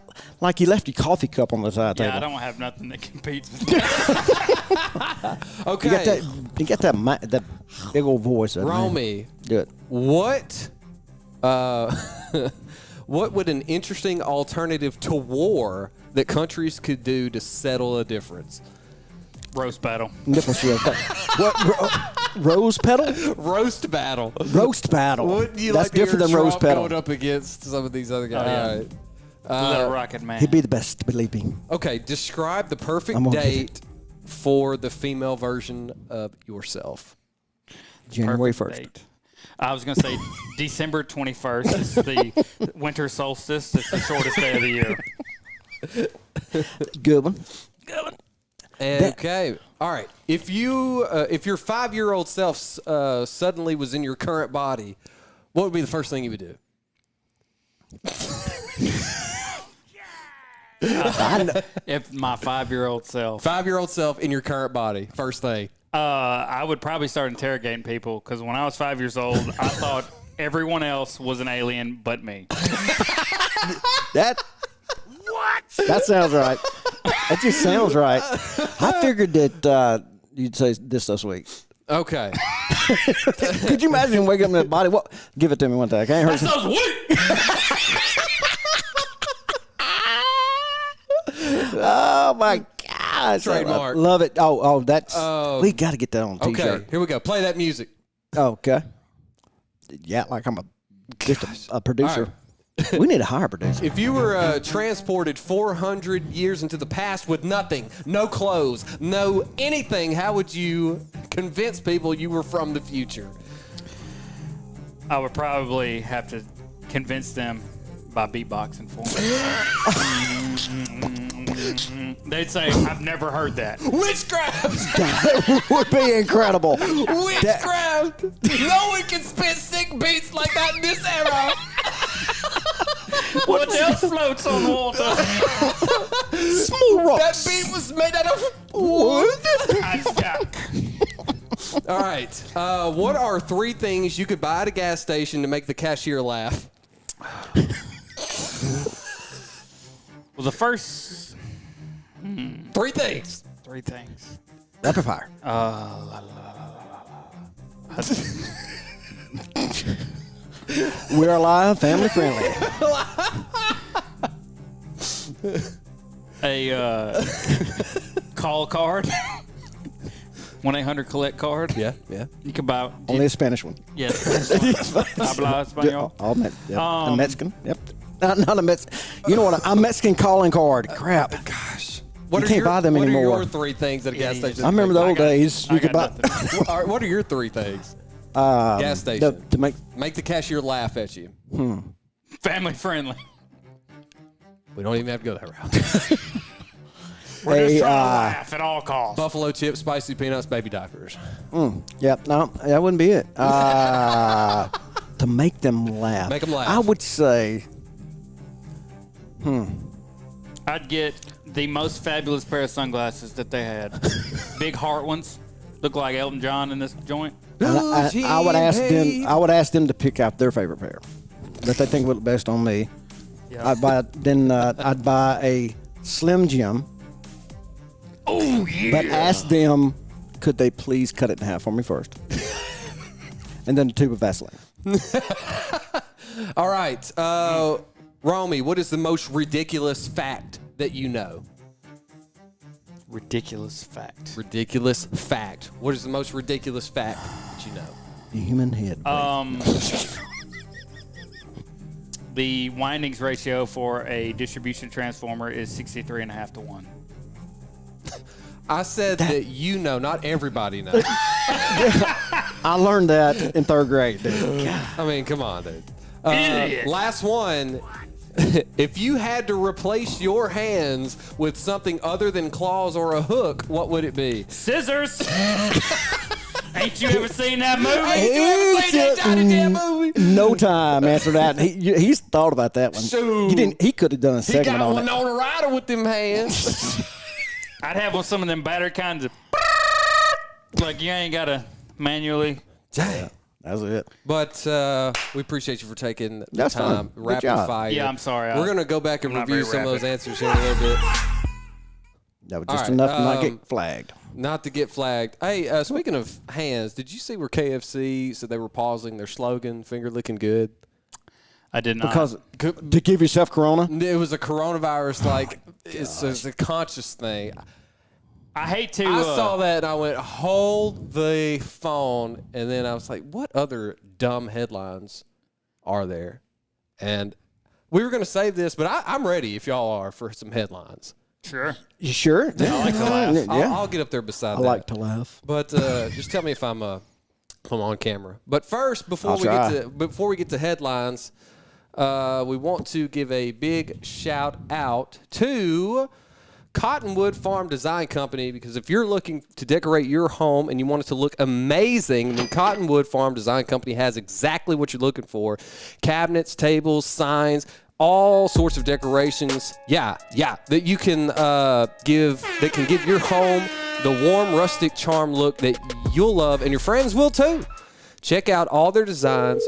you left your coffee cup on the side Yeah, table. I don't have nothing that competes with that. Okay. You got that big old voice. Romey, Do it. what would an interesting alternative to war that countries could do to settle a difference? Roast battle. Nipple shield. What? Rose petal? Roast battle. Roast battle. Wouldn't you That's like to hear different than rose Trump petal. going up against some of these other guys? yeah. All right. Little Rocket Man. He'd be the best, believe me. Okay, describe the perfect I'm gonna get date for the female version of yourself. January Perfect 1st. date. I was going to say December 21st is the winter solstice. It's the shortest day of the year. Good one. Okay. All right. If your 5-year-old self suddenly was in your current body, what would be the first thing you would do? If my 5-year-old self. 5-year-old self in your current body. First thing. I would probably start interrogating people because when I was 5 years old, I thought everyone else was an alien but me. That sounds right. That just sounds right. I figured that you'd say this sweet. Okay. Could you imagine waking up in that body? What? Give it to me one time. I can't hurt you. So sweet. Oh my gosh! Trademark. I love it. Oh, that's. Oh. We got to get that on a Okay. t-shirt. Here we go. Play that music. Okay. Yeah, like I'm just a producer. We need a hire producer. If you were transported 400 years into the past with nothing, no clothes, no anything, how would you convince people you were from the future? I would probably have to convince them by beatboxing for them. They'd say, I've never heard that. Witchcraft! That would be incredible. Witchcraft! No one can spit sick beats like that in this era! What else floats on water? Small That rocks. beat was made out of wood! Ice jack. All right. What are 3 things you could buy at a gas station to make the cashier laugh? Well, the first 3 things. 3 things. Rapid fire. We're alive, family friendly. A call card. 1-800-COLLECT card. Yeah. You can buy. Only a Spanish one. Yes. Habla español. A Mexican. Yep. Not a Mexican. You know what? A Mexican calling card. Crap. Gosh. You can't buy them what anymore. What are your 3 things at a gas station? I remember the old days. You I could buy. got nothing. What are your 3 things? Gas station. To make. Make the cashier laugh at you. Family friendly. We don't even have to go that route. We're just trying to laugh at all costs. Buffalo chips, spicy peanuts, baby diapers. Yep. No, that wouldn't be it. To make them laugh. Make them laugh. I would say. I'd get the most fabulous pair of sunglasses that they had. Big heart ones. Look like Elton John in this joint. I would ask them. I would ask them to pick out their favorite pair that they think would look best on me. Yeah. I'd buy a Slim Jim. Oh yeah. But ask them, could they please cut it in half for me first, and then a tube of Vaseline. All right. Romey, what is the most ridiculous fact that you know? Ridiculous fact. Ridiculous fact. What is the most ridiculous fact that you know? The human head. The windings ratio for a distribution transformer is 63.5 to 1. I said that you know, not everybody knows. I learned that in 3rd grade, dude. I mean, come on, dude. Idiot. Last one. If you had to replace your hands with something other than claws or a hook, what would it be? Scissors. Ain't you ever seen that movie? No time after that. He's thought about that one. Shoot. He could have done a He segment got on one it. on a rider with them hands. I'd have some of them battery kinds of. Like you ain't gotta manually. Dang. That's it. But we appreciate you for taking the That's time. fine. Good Rapid job. fire. Yeah, I'm sorry. We're going to go back and I'm not review very some of those rapid. answers here in a little bit. That was All just right, enough to not get flagged. Not to get flagged. Hey, speaking of hands, did you see where KFC said they were pausing their slogan, finger licking good? I did not. Because to give yourself corona? It was a coronavirus, like, it's a conscious thing. I hate to. I saw that and I went, hold the phone. And then I was like, what other dumb headlines are there? And we were going to save this, but I'm ready if y'all are for some headlines. Sure. You sure? I like to laugh. Yeah. I'll get up there beside I that. like to laugh. But just tell me if I'm on camera. But first, before I'll we get to headlines, we want to give a big shout out to Cottonwood Farm Design Company, because if you're looking to decorate your home and you want it to look amazing, then Cottonwood Farm Design Company has exactly what you're looking for. Cabinets, tables, signs, all sorts of decorations. Yeah, that you can give your home the warm, rustic charm look that you'll love, and your friends will too. Check out all their designs,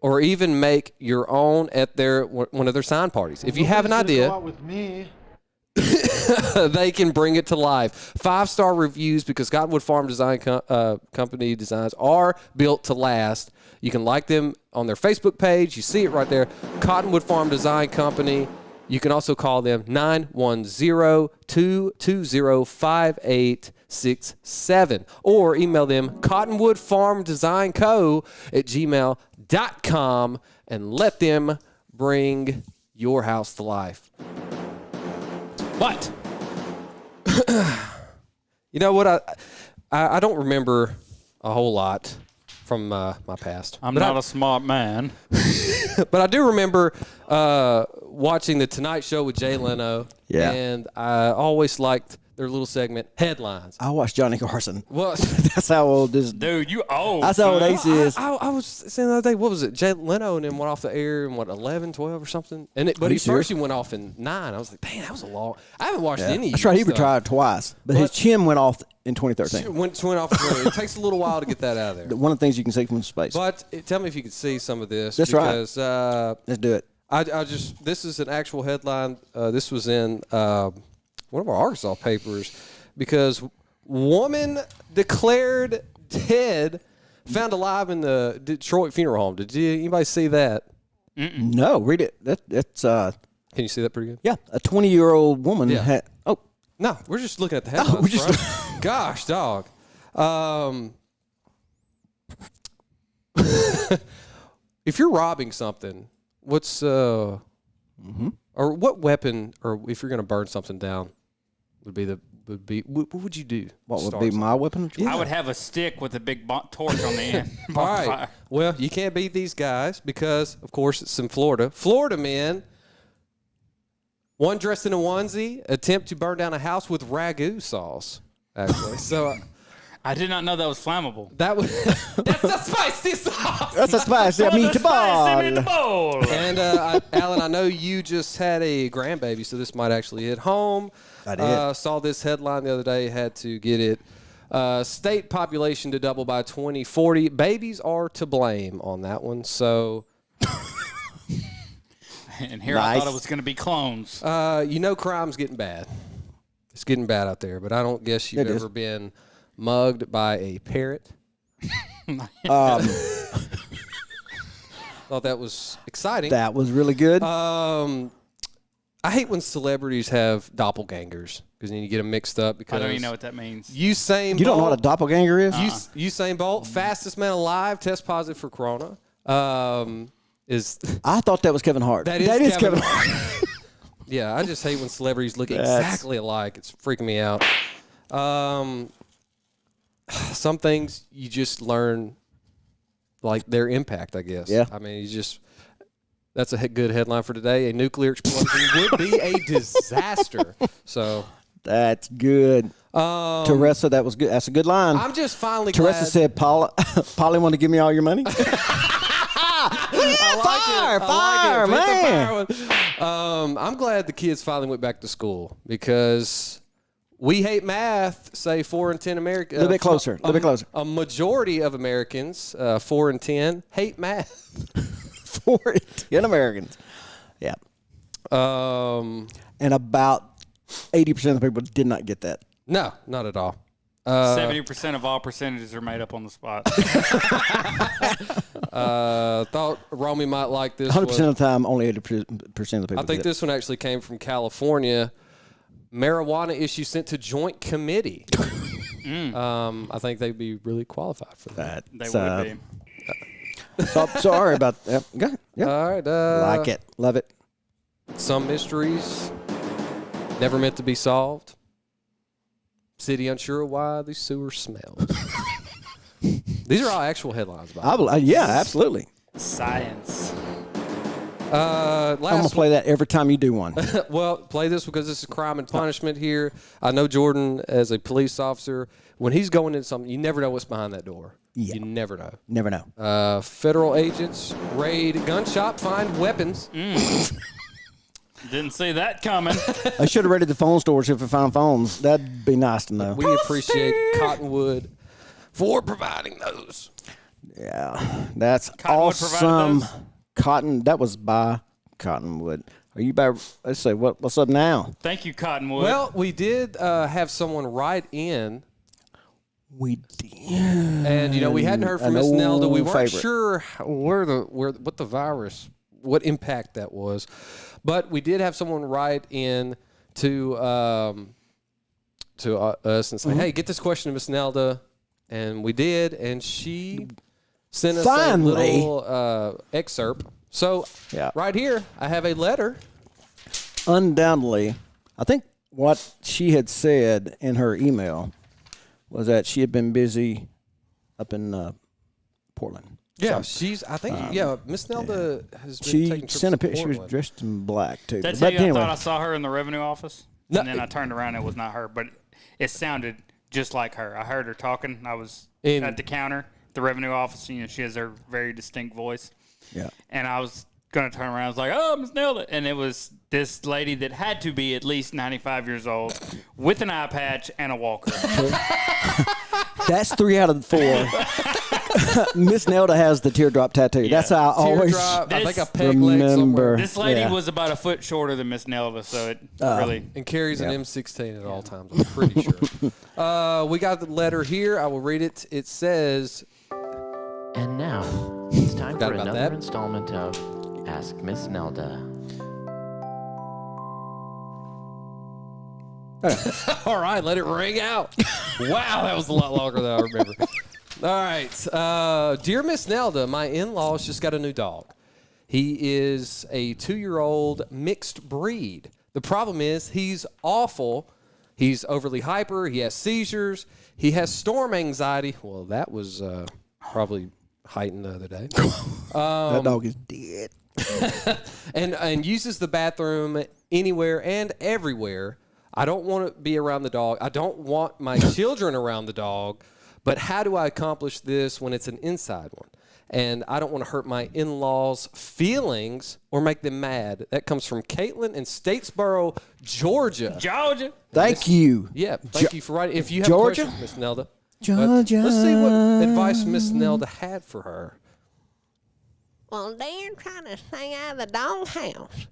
or even make your own at one of their sign parties. If you have an idea, they can bring it to life. 5-star reviews, because Cottonwood Farm Design Company designs are built to last. You can like them on their Facebook page. You see it right there. Cottonwood Farm Design Company. You can also call them 910-220-5867 or email them cottonwoodfarmdesignco@gmail.com and let them bring your house to life. But you know what? I don't remember a whole lot from my past. I'm not a smart man. But I do remember watching The Tonight Show with Jay Leno. Yeah. And I always liked their little segment, Headlines. I watched Johnny Carson. Well, That's how old this. Dude, you old. That's how old son. Ace is. I was saying the other day, what was it? Jay Leno and then went off the air in, 11, 12 or something? But you serious? he went off in 9. I was like, dang, that was a long. I haven't watched any. That's right. He stuff. retired twice, but his chin went off in 2013. Went off. It takes a little while to get that out of there. One of the things you can see from space. But tell me if you could see some of this. That's right. Because, Let's do it. this is an actual headline. This was in one of our Arkansas papers, because woman declared dead found alive in the Detroit funeral home. Did anybody see that? No, read it. That's Can you see that pretty good? yeah, a 20-year-old woman Yeah. had. Oh, No, we're just looking at the headlines. we're just bro. Gosh, dog. If you're robbing something, what's or what weapon, or if you're going to burn something down, what would you do? what would Start be something? my weapon? I would have a stick with a big torch on the end. All right. Well, you can't beat these guys because, of course, it's in Florida. Florida men, one dressed in a onesie, attempt to burn down a house with ragu sauce. Actually, so I did not know that was flammable. that was that's a spicy sauce. That's a spicy meatball. And Alan, I know you just had a grandbaby, so this might actually hit home. I did. Saw this headline the other day. Had to get it. State population to double by 2040. Babies are to blame on that one. So, And here I thought it was going to be clones. crime's getting bad. It's getting bad out there. But I don't guess you've ever been mugged by a parrot. Thought that was exciting. That was really good. I hate when celebrities have doppelgangers because then you get them mixed up. Because I don't even know what that means. Usain Bolt, you don't know what a doppelganger is? Usain Bolt, fastest man alive, test positive for corona. Is I thought that was Kevin Hart. That is Kevin Hart. Hart. Yeah, I just hate when celebrities look exactly alike. It's freaking me out. Some things you just learn, like their impact, I guess. Yeah. I mean, that's a good headline for today. A nuclear explosion would be a disaster. So That's good. Teresa, that was good. That's a good line. I'm just finally Teresa glad. said, Polly want to give me all your money? Fire, man. I'm glad the kids finally went back to school because we hate math. Say 4 in 10 Americans. A little bit closer. A majority of Americans, 4 in 10, hate math. 4 in 10 Americans. Yeah. And about 80% of the people did not get that. No, not at all. 70% of all percentages are made up on the spot. Thought Romey might like this 100% one. of the time, only 80% of the people I think get this one actually came from California. Marijuana issue sent to joint committee. I think they'd be really qualified for that. that. They would be. So, sorry about that. Yeah. All right. Like it. Love it. Some mysteries never meant to be solved. City unsure why the sewer smells. These are all actual headlines. Yeah, absolutely. Science. I'm going to play that every time you do one. Well, play this because this is crime and punishment here. I know Jordan, as a police officer, when he's going into something, you never know what's behind that door. Yeah. You never know. Never know. Federal agents raid gun shop, find weapons. Didn't see that coming. I should have raided the phone stores if I found phones. That'd be nice to know. We appreciate Cottonwood for providing those. Yeah, that's Cottonwood provided awesome. those? Cotton, that was by Cottonwood. Are you by? Let's say what's up now? Thank you, Cottonwood. Well, we did have someone write in. We did. And we hadn't heard from An Miss Nelda. We old weren't favorite. sure what the virus, what impact that was, but we did have someone write in to us and say, "Hey, get this question to Miss Nelda," and we did, and she sent us Finally. a little excerpt. So Yeah. right here, I have a letter. Undoubtedly, I think what she had said in her email was that she had been busy up in Portland. Yeah, So I think Miss Nelda has been she taking trips sent a to picture. She was Portland. dressed in black too. That's But how I anyway, thought I saw her in the revenue office. No. And then I turned around and it was not her. But it sounded just like her. I heard her talking. I was In- at the counter, the revenue office. She has her very distinct voice. yeah. And I was going to turn around. I was like, oh, Miss Nelda. And it was this lady that had to be at least 95 years old with an eye patch and a walker. That's 3 out of 4. Miss Nelda has the teardrop tattoo. That's how I always Teardrop, I think a This- peg leg somewhere. remember. This lady Yeah. was about a foot shorter than Miss Nelda, so it really... And carries an M16 at all times, I'm pretty sure. We got the letter here. I will read it. It says, And now, it's time Forgot for about another that. installment of Ask Miss Nelda. All right, let it ring out. Wow, that was a lot longer than I remember. All right. Dear Miss Nelda, my in-laws just got a new dog. He is a 2-year-old mixed breed. The problem is he's awful. He's overly hyper. He has seizures. He has storm anxiety. Well, that was probably heightened the other day. That dog is dead. and uses the bathroom anywhere and everywhere. I don't want to be around the dog. I don't want my children around the dog. But how do I accomplish this when it's an inside one? And I don't want to hurt my in-laws' feelings or make them mad. That comes from Caitlin in Statesboro, Georgia. Georgia. Thank you. Yeah, thank you for writing. If you have Georgia? a question, Miss Nelda. Georgia. Let's see what advice Miss Nelda had for her. Well, they're trying to stay out of the doghouse.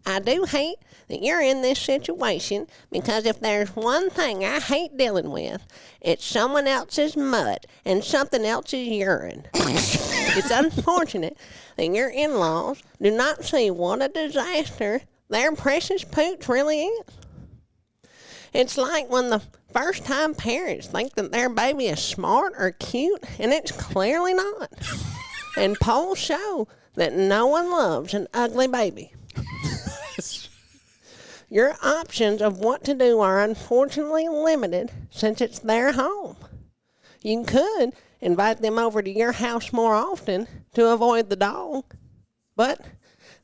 I do hate that you're in this situation because if there's one thing I hate dealing with, it's someone else's mud and something else's urine. It's unfortunate that your in-laws do not see what a disaster their precious pooch really is. It's like when the first-time parents think that their baby is smart or cute, and it's clearly not. And polls show that no one loves an ugly baby. Your options of what to do are unfortunately limited since it's their home. You could invite them over to your house more often to avoid the dog, but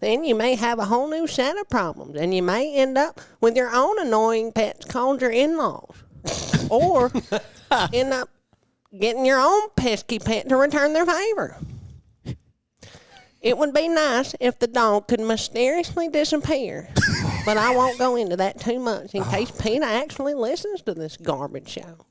then you may have a whole new set of problems, and you may end up with your own annoying pets called your in-laws, or end up getting your own pesky pet to return their favor. It would be nice if the dog could mysteriously disappear, but I won't go into that too much in case Peter actually listens to this garbage show.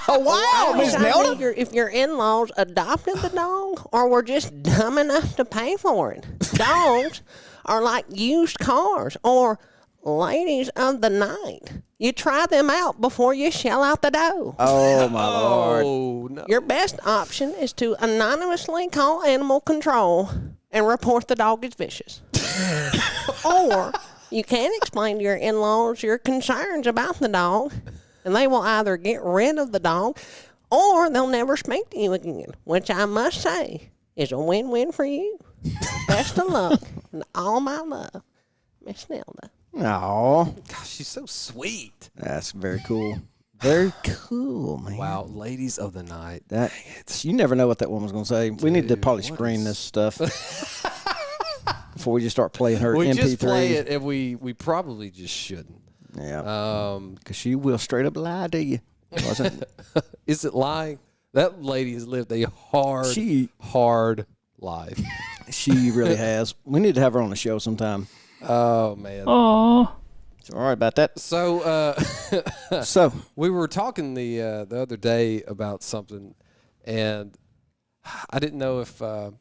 Wow, Miss Nelda. If your in-laws adopted the dog or were just dumb enough to pay for it. Dogs are like used cars or ladies of the night. You try them out before you shell out the dough. Oh, my Lord. Oh, no. Your best option is to anonymously call animal control and report the dog is vicious. Or you can explain to your in-laws your concerns about the dog, and they will either get rid of the dog or they'll never speak to you again, which I must say is a win-win for you. Best of luck and all my love, Miss Nelda. Aw, Gosh, she's so sweet. that's very cool. Very cool, man. Wow, ladies of the night. That, you never know what that woman's going to say. We need to probably screen this stuff before we just start playing her We MP3s. just play it, and we probably just shouldn't. Yeah. Because she will straight up lie to you. Wasn't Is it lying? That lady has lived a hard life. she really has. We need to have her on the show sometime. Oh, man. Sorry about that. So, So, we were talking the other day about something, and I didn't know if how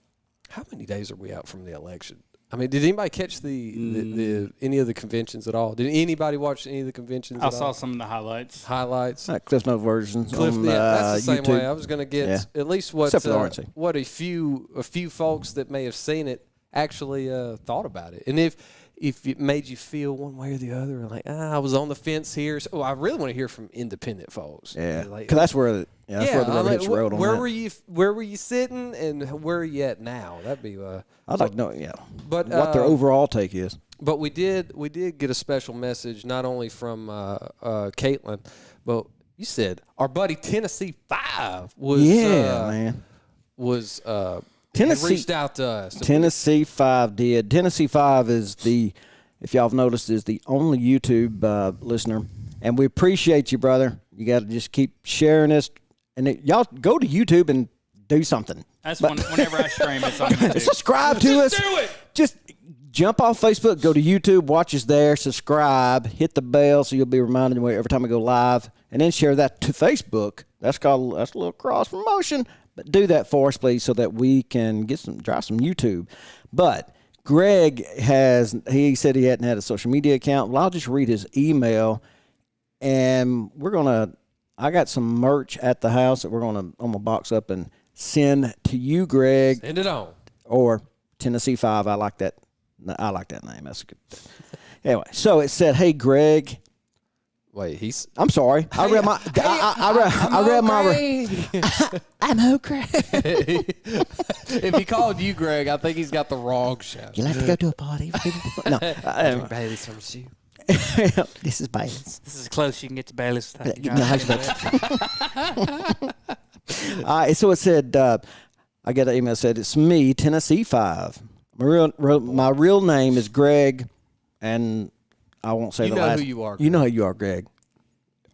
many days are we out from the election? I mean, did anybody catch the any of the conventions at all? Did anybody watch any of the conventions? I at saw all? some of the highlights. Highlights. Cliff Note versions on That's the same YouTube. way. I was going to get Yeah. at least what Except for the RNC. what a few folks that may have seen it actually thought about it, and if it made you feel one way or the other, like I was on the fence here. So I really want to hear from independent folks. Yeah, Like, because that's where the rubber I'm like, hits the road on where that. were you? Where were you sitting, and where are you at now? That'd be. I'd like to know, But what their overall take is. But we did get a special message not only from Caitlin, but you said our buddy Tennessee 5 was Man. was Tennessee had reached out to us. Tennessee 5 did. Tennessee 5 is if y'all have noticed, is the only YouTube listener. And we appreciate you, brother. You got to just keep sharing this. And y'all go to YouTube and do something. That's whenever I stream, it's on YouTube. Subscribe to us. do it. Just jump off Facebook, go to YouTube, watch us there, subscribe, hit the bell so you'll be reminded every time we go live, and then share that to Facebook. That's a little cross promotion, but do that for us, please, so that we can drive some YouTube. But Greg he said he hadn't had a social media account. Well, I'll just read his email, and I got some merch at the house that I'm gonna box up and send to you, Greg, Send it on. or Tennessee 5. I like that. I like that name. That's a good. Anyway, so it said, "Hey, Greg." Wait, he's. I'm sorry. I read my. I read my. I'm okay. If he called you Greg, I think he's got the wrong show. You like to go to a party? No. Bailey's from shoe. This is Bailey's. This is as close you can get to Bailey's. So it said, I got an email that said, "It's me, Tennessee 5. My real name is Greg, and I won't say You the know last. who you are, You know who you are, Greg.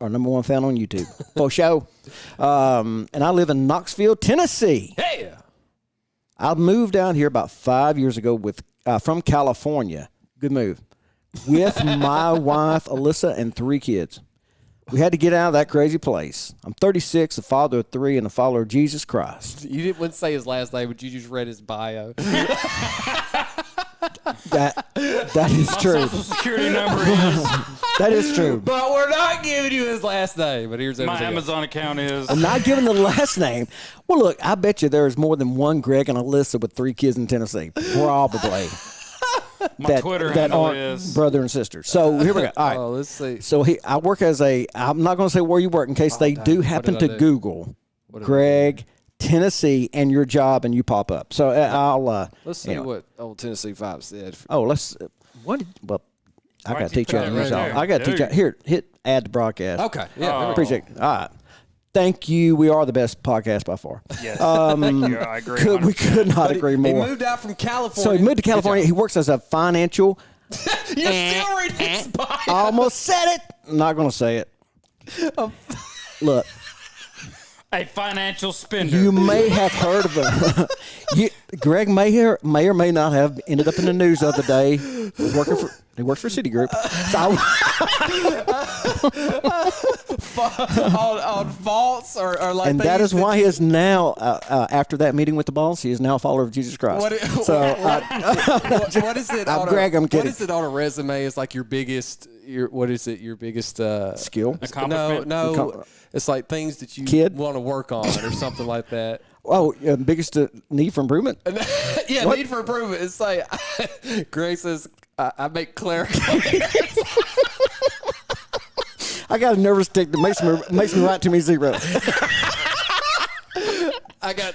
Our number one fan on YouTube. For show. And I live in Knoxville, Tennessee. Yeah. I moved down here about 5 years ago from California. Good move. With my wife, Alyssa, and 3 kids. We had to get out of that crazy place. I'm 36, a father of 3, and a follower of Jesus Christ. You didn't say his last name, but you just read his bio. That is true. Social security number is. That is true. But we're not giving you his last name. But here's My everything else. Amazon account is. I'm not giving the last name. Well, look, I bet you there's more than one Greg and Alyssa with 3 kids in Tennessee. Probably. My Twitter handle is. brother and sister. So here we go. All right. Oh, let's see. So I work I'm not going to say where you work in case they do happen to Google Greg, Tennessee, and your job, and you pop up. So I'll. Let's see what old Tennessee 5 said. Well, I got to teach you how to use all. I got to teach you. Here, hit add to broadcast. Okay. Yeah. Appreciate it. All right. Thank you. We are the best podcast by far. Yes. Thank you. I agree. We could not agree more. He moved out from California. So he moved to California. He works as a financial. You still read his bio. I almost said it. I'm not going to say it. Look, A financial spender. you may have heard of him. Greg may or may not have ended up in the news the other day. He works for Citigroup. So on faults or like. and that is why he is now, after that meeting with the boss, he is now a follower of Jesus Christ. What is it? Greg, I'm kidding. What is it on a resume? It's like your biggest. What is it? Your biggest Skill? Accomplishment? No. It's like things that you want to work on or something like that. Oh, biggest need for improvement? Yeah, need for improvement. It's like Greg says, I make clerical. I got a nervous tick that makes me write too many zeros. I get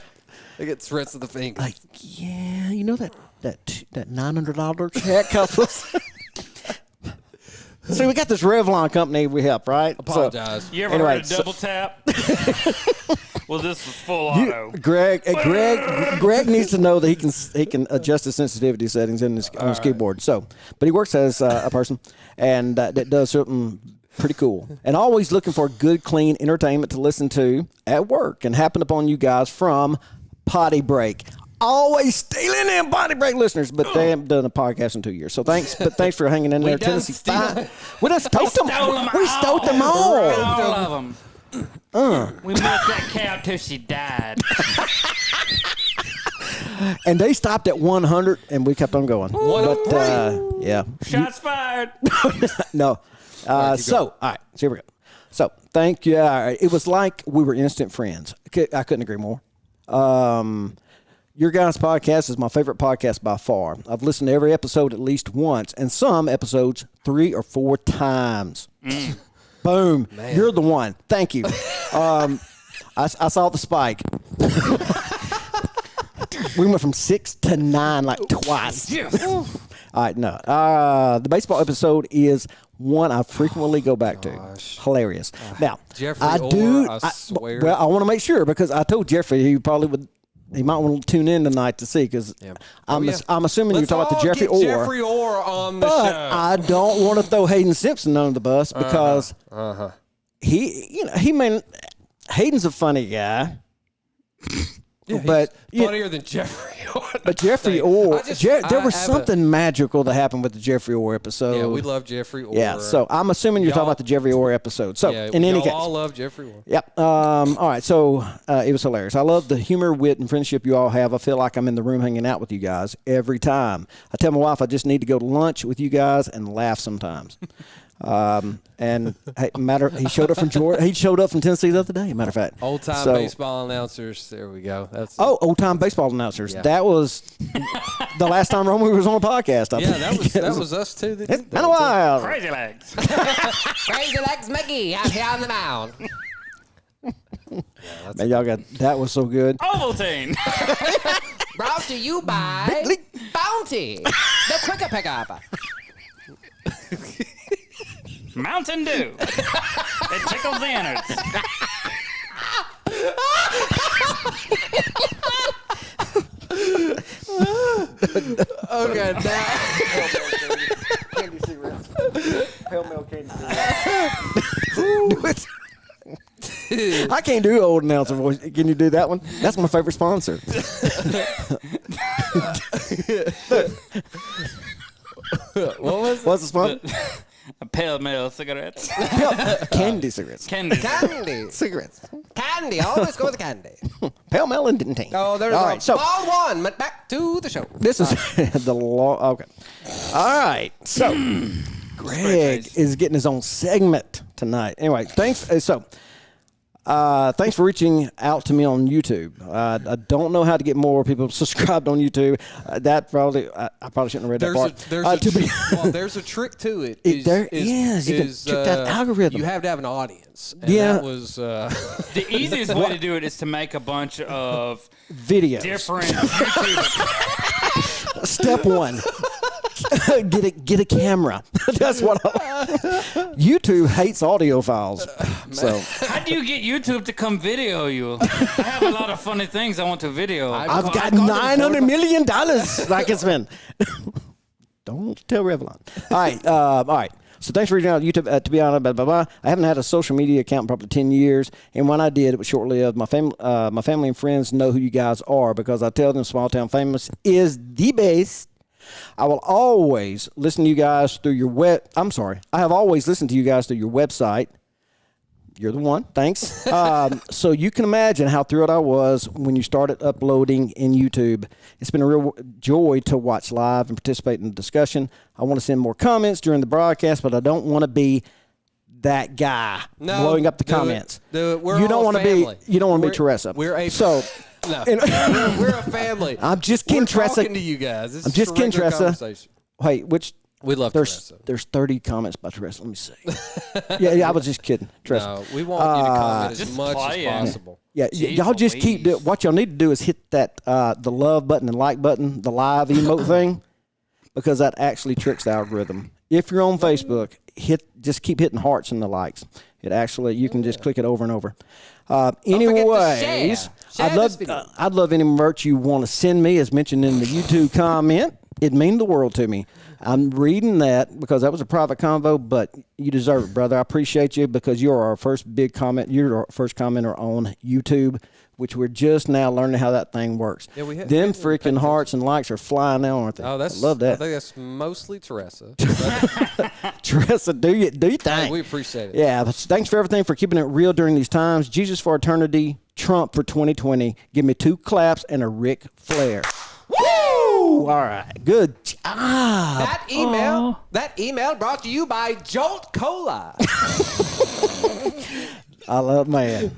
threats of the fingers. Like, yeah, you know that $900 check was. See, we got this Revlon company we help, right? Apologize. You ever heard of double tap? Well, this was full auto. Greg needs to know that he can adjust the sensitivity settings on his keyboard. So, but he works as a person, and that does something pretty cool. And always looking for good, clean entertainment to listen to at work. And happened upon you guys from Potty Break. Always stealing them Potty Break listeners, but they haven't done a podcast in 2 years. So thanks for hanging in there, Tennessee. We done stole them. We stole them all. All of them. We milked that cow till she died. And they stopped at 100, and we kept on going. But yeah, Shots fired. no. All right, so here we go. So thank you. It was like we were instant friends. I couldn't agree more. Your guys' podcast is my favorite podcast by far. I've listened to every episode at least once, and some episodes 3 or 4 times. Boom. Man. You're the one. Thank you. I saw the spike. We went from 6 to 9 like twice. All right, no. The baseball episode is one I frequently go back to. Hilarious. Now, Jeffrey I swear. Well, I want to make sure because I told Jeffrey he might want to tune in tonight to see because I'm assuming you're talking about the Jeffrey Orr. Jeffrey Orr on the but show. I don't want to throw Hayden Simpson under the bus because Hayden's a funny guy. Yeah, but funnier than Jeffrey Orr. But Jeffrey Orr, there was something magical that happened with the Jeffrey Orr episode. Yeah, we love Jeffrey Orr. Yeah, so I'm assuming you're talking about the Jeffrey Orr episode. So in any case, all love Jeffrey Orr. Yep. All right. So it was hilarious. I love the humor, wit, and friendship you all have. I feel like I'm in the room hanging out with you guys every time. I tell my wife I just need to go to lunch with you guys and laugh sometimes. And he showed up from Georgia. He showed up from Tennessee the other day. Matter of fact, Old time So- baseball announcers. There we go. That's old time baseball announcers. Yeah. That was the last time Romey was on a podcast. I yeah. think. That was us too. That It's did been a that. while. Crazy legs. Crazy Legs Mickey out here on the mound. Man, y'all got that was so good. Ovaltine. Brought to you by Bounty, the quicker pickup. Mountain Dew. It tickles the innards. Okay, now. Candy cigarettes. Pale milk candy cigarettes. I can't do old announcer voice. Can you do that one? That's my favorite sponsor. What was it? What's the sponsor? Pale male cigarettes. Candy cigarettes. Candy. Candy. Cigarettes. Candy. Always go with candy. Pale melon didn't taint. Oh, there's All a right, so ball one. But back to the show. this is the law. Okay. All right. So Greg is getting his own segment tonight. Anyway, thanks. Thanks for reaching out to me on YouTube. I don't know how to get more people subscribed on YouTube. That probably I probably shouldn't have read that part. There's a trick to it. There is. You can trick that algorithm. You have to have an audience. And Yeah. That was. The easiest way to do it is to make a bunch of Videos. different YouTube. Step one. Get a camera. That's what YouTube hates audio files. So How do you get YouTube to come video you? I have a lot of funny things I want to video. I've got $900 million I can spend. Don't tell Revlon. All right. So thanks for reaching out to YouTube. To be honest, blah, blah, blah. I haven't had a social media account in probably 10 years. And when I did, it was short-lived. My family and friends know who you guys are because I tell them Small Town Famous is the best. I will always listen to you guys through your I have always listened to you guys through your website. You're the one. Thanks. So you can imagine how thrilled I was when you started uploading in YouTube. It's been a real joy to watch live and participate in the discussion. I want to send more comments during the broadcast, but I don't want to be that guy blowing up the comments. We're You don't all want to family. be. You don't want to be Teresa. We're a so. No, And- we're a family. I'm just kidding, We're Tressa. talking to you guys. This I'm is just a kidding, regular Tressa. conversation. Wait, which We love there's Teresa. there's 30 comments by Teresa. Let me see. yeah, I was just kidding, Teresa. No, we want you to comment as Just much play as it. possible. Yeah, Jeez y'all just keep Louise. what y'all need to do is hit that the love button and like button, the live emote thing, because that actually tricks the algorithm. If you're on Facebook, just keep hitting hearts and the likes. It actually you can just click it over and over. forget to Anyways, share this video. I'd love any merch you want to send me, as mentioned in the YouTube comment. It'd mean the world to me. I'm reading that because that was a private convo, but you deserve it, brother. I appreciate you because you're our first big comment. You're our first commenter on YouTube, which we're just now learning how that thing works. Yeah, we have- Them freaking hearts and likes are flying now, aren't they? Oh, I love I that. think that's mostly Teresa. Teresa, do your thing. We appreciate it. Yeah, but thanks for everything, for keeping it real during these times. Jesus for eternity, Trump for 2020. Give me 2 claps and a Ric Flair. Woo! All right, good job. That email brought to you by Jolt Cola. I love, man.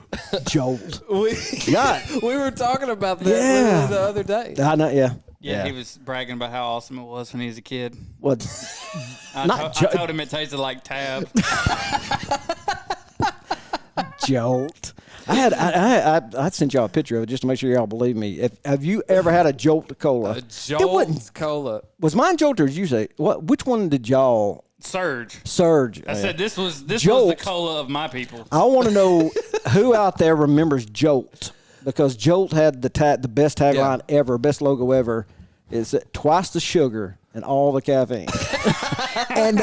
Jolt. We God. we were talking about that Yeah. the other day. I know, yeah. Yeah, he was bragging about how awesome it was when he was a kid. What? I Not told him it tasted like Tab. Jolt. I sent y'all a picture of it just to make sure y'all believe me. Have you ever had a Jolt Cola? A Jolt Cola. Was mine Jolt or did you say what? Which one did y'all Surge. Surge? I said this was Jolt. the cola of my people. I want to know who out there remembers Jolt, because Jolt had the best tagline ever, best logo ever. Is twice the sugar and all the caffeine. And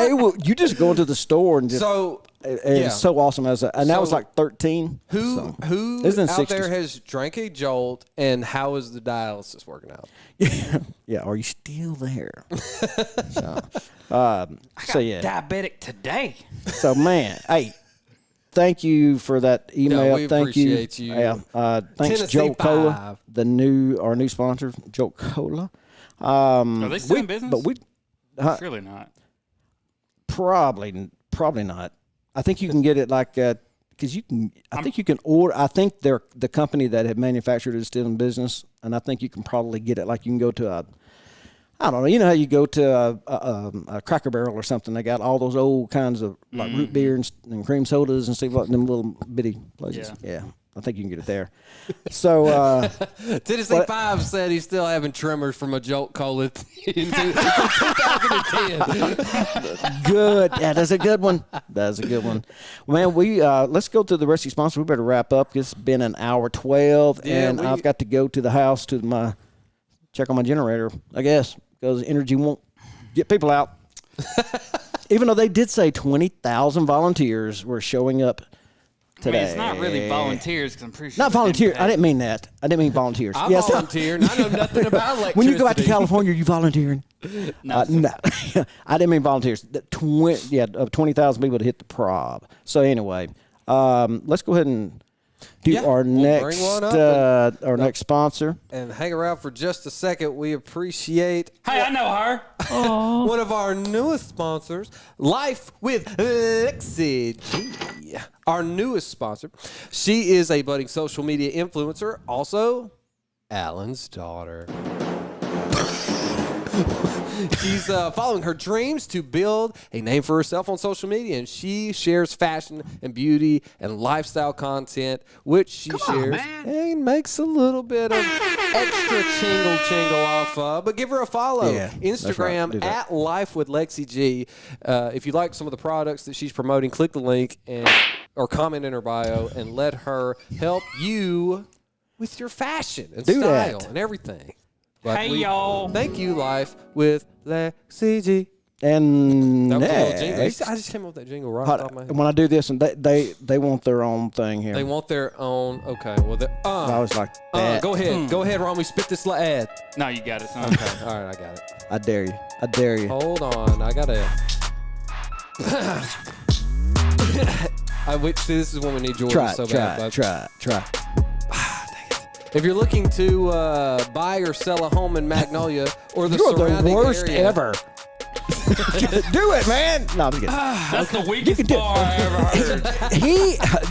you just go into the store and just. So It's so awesome and that was So, like 13. Who This is in out 60s. there has drank a Jolt, and how is the dialysis working out? Yeah, are you still there? so yeah. Diabetic today. So man, hey, thank you for that email. we Thank appreciate you. Yeah, thanks, Tennessee Jolt Cola, 5. our new sponsor, Jolt Cola. Are they still in business? But we Surely not. probably Probably not. I think you can get it like because you can. I think you can order. I think they're the company that have manufactured it is still in business, and I think you can probably get it. Like you can go to I don't know. You know how you go to a Cracker Barrel or something? They got all those old kinds of like root beer and cream sodas and stuff like them little bitty places. Yeah. I think you can get it there. So Tennessee 5 said he's still having tremors from a Jolt Cola in 2010. good. Yeah, that's a good one. That's a good one. Man, we let's go to the rest of the sponsors. We better wrap up. It's been an hour 12, and I've got to go to the house to check on my generator, I guess, because energy won't get people out. Even though they did say 20,000 volunteers were showing up today. I mean, it's not really volunteers because I'm pretty sure. Not volunteers. I didn't mean that. I didn't mean volunteers. I volunteer, and I know nothing about electricity. When you go out to California, are you volunteering? No. No. I didn't mean volunteers. 20,000 people to hit the prob. So anyway, let's go ahead and do our next next sponsor. And hang around for just a second. We appreciate. Hey, I know her. One of our newest sponsors, Life with Lexi G. Our newest sponsor. She is a budding social media influencer, also Alan's daughter. She's following her dreams to build a name for herself on social media, and she shares fashion and beauty and lifestyle content, which she shares and makes a little bit of extra chingle off of. But give her a follow. Yeah, Instagram right. at Life with Lexi G. If you like some of the products that she's promoting, click the link or comment in her bio and let her help you with your fashion and style and everything. But hey, y'all. Thank you, Life with Lexi G. And That was a little jingle. I just came up with that jingle right off my head. when I do this, and they want their own thing here. They want their own. Okay, well, I was like, that. go ahead. Go ahead, Romey. Spit this ad. No, you got it, son. Okay, all right, I got it. I dare you. I dare you. Hold on, I got it. See, this is when we need Jordan so bad. Try. If you're looking to buy or sell a home in Magnolia or the You're surrounding the worst area, ever. Do it, man. No, I'm just kidding. That's the weakest bar I ever heard.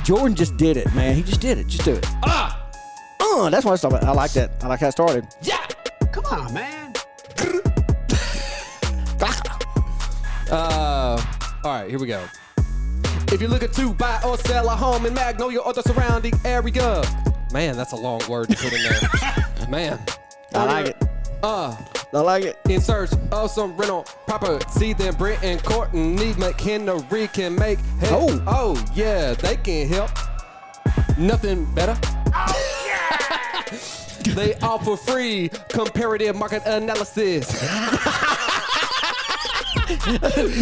Jordan just did it, man. He just did it. Just do it. That's what I was talking about. I like that. I like how it started. Yeah. Come on, man. All right, here we go. If you're looking to buy or sell a home in Magnolia or the surrounding area. Man, that's a long word to put in there. Man. I like it. I like it. In search of some rental property, then Brent and Courtney McHenry can make help. Oh, yeah, they can help. Nothing better. Oh, yeah! They offer free comparative market analysis. You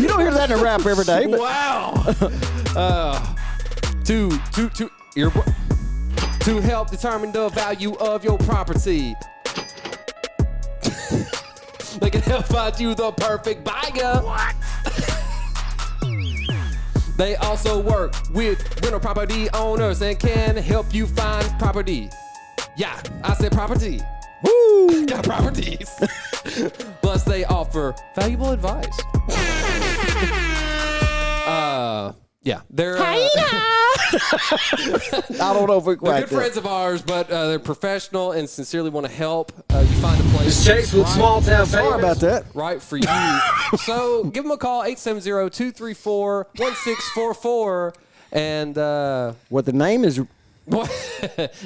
don't hear that in a rap every day. But. Wow. To help determine the value of your property. They can help find you the perfect buyer. What? They also work with rental property owners and can help you find property. Yeah, I said property. Woo! Got properties. Plus, they offer valuable advice. Yeah, they're I don't know if we they're quite good friends of ours, but they're professional and sincerely want to help. You find a place. It's Chase with Small Town Famous. Sorry about that. Right for you. So give them a call, 870-234-1644, and What the name is.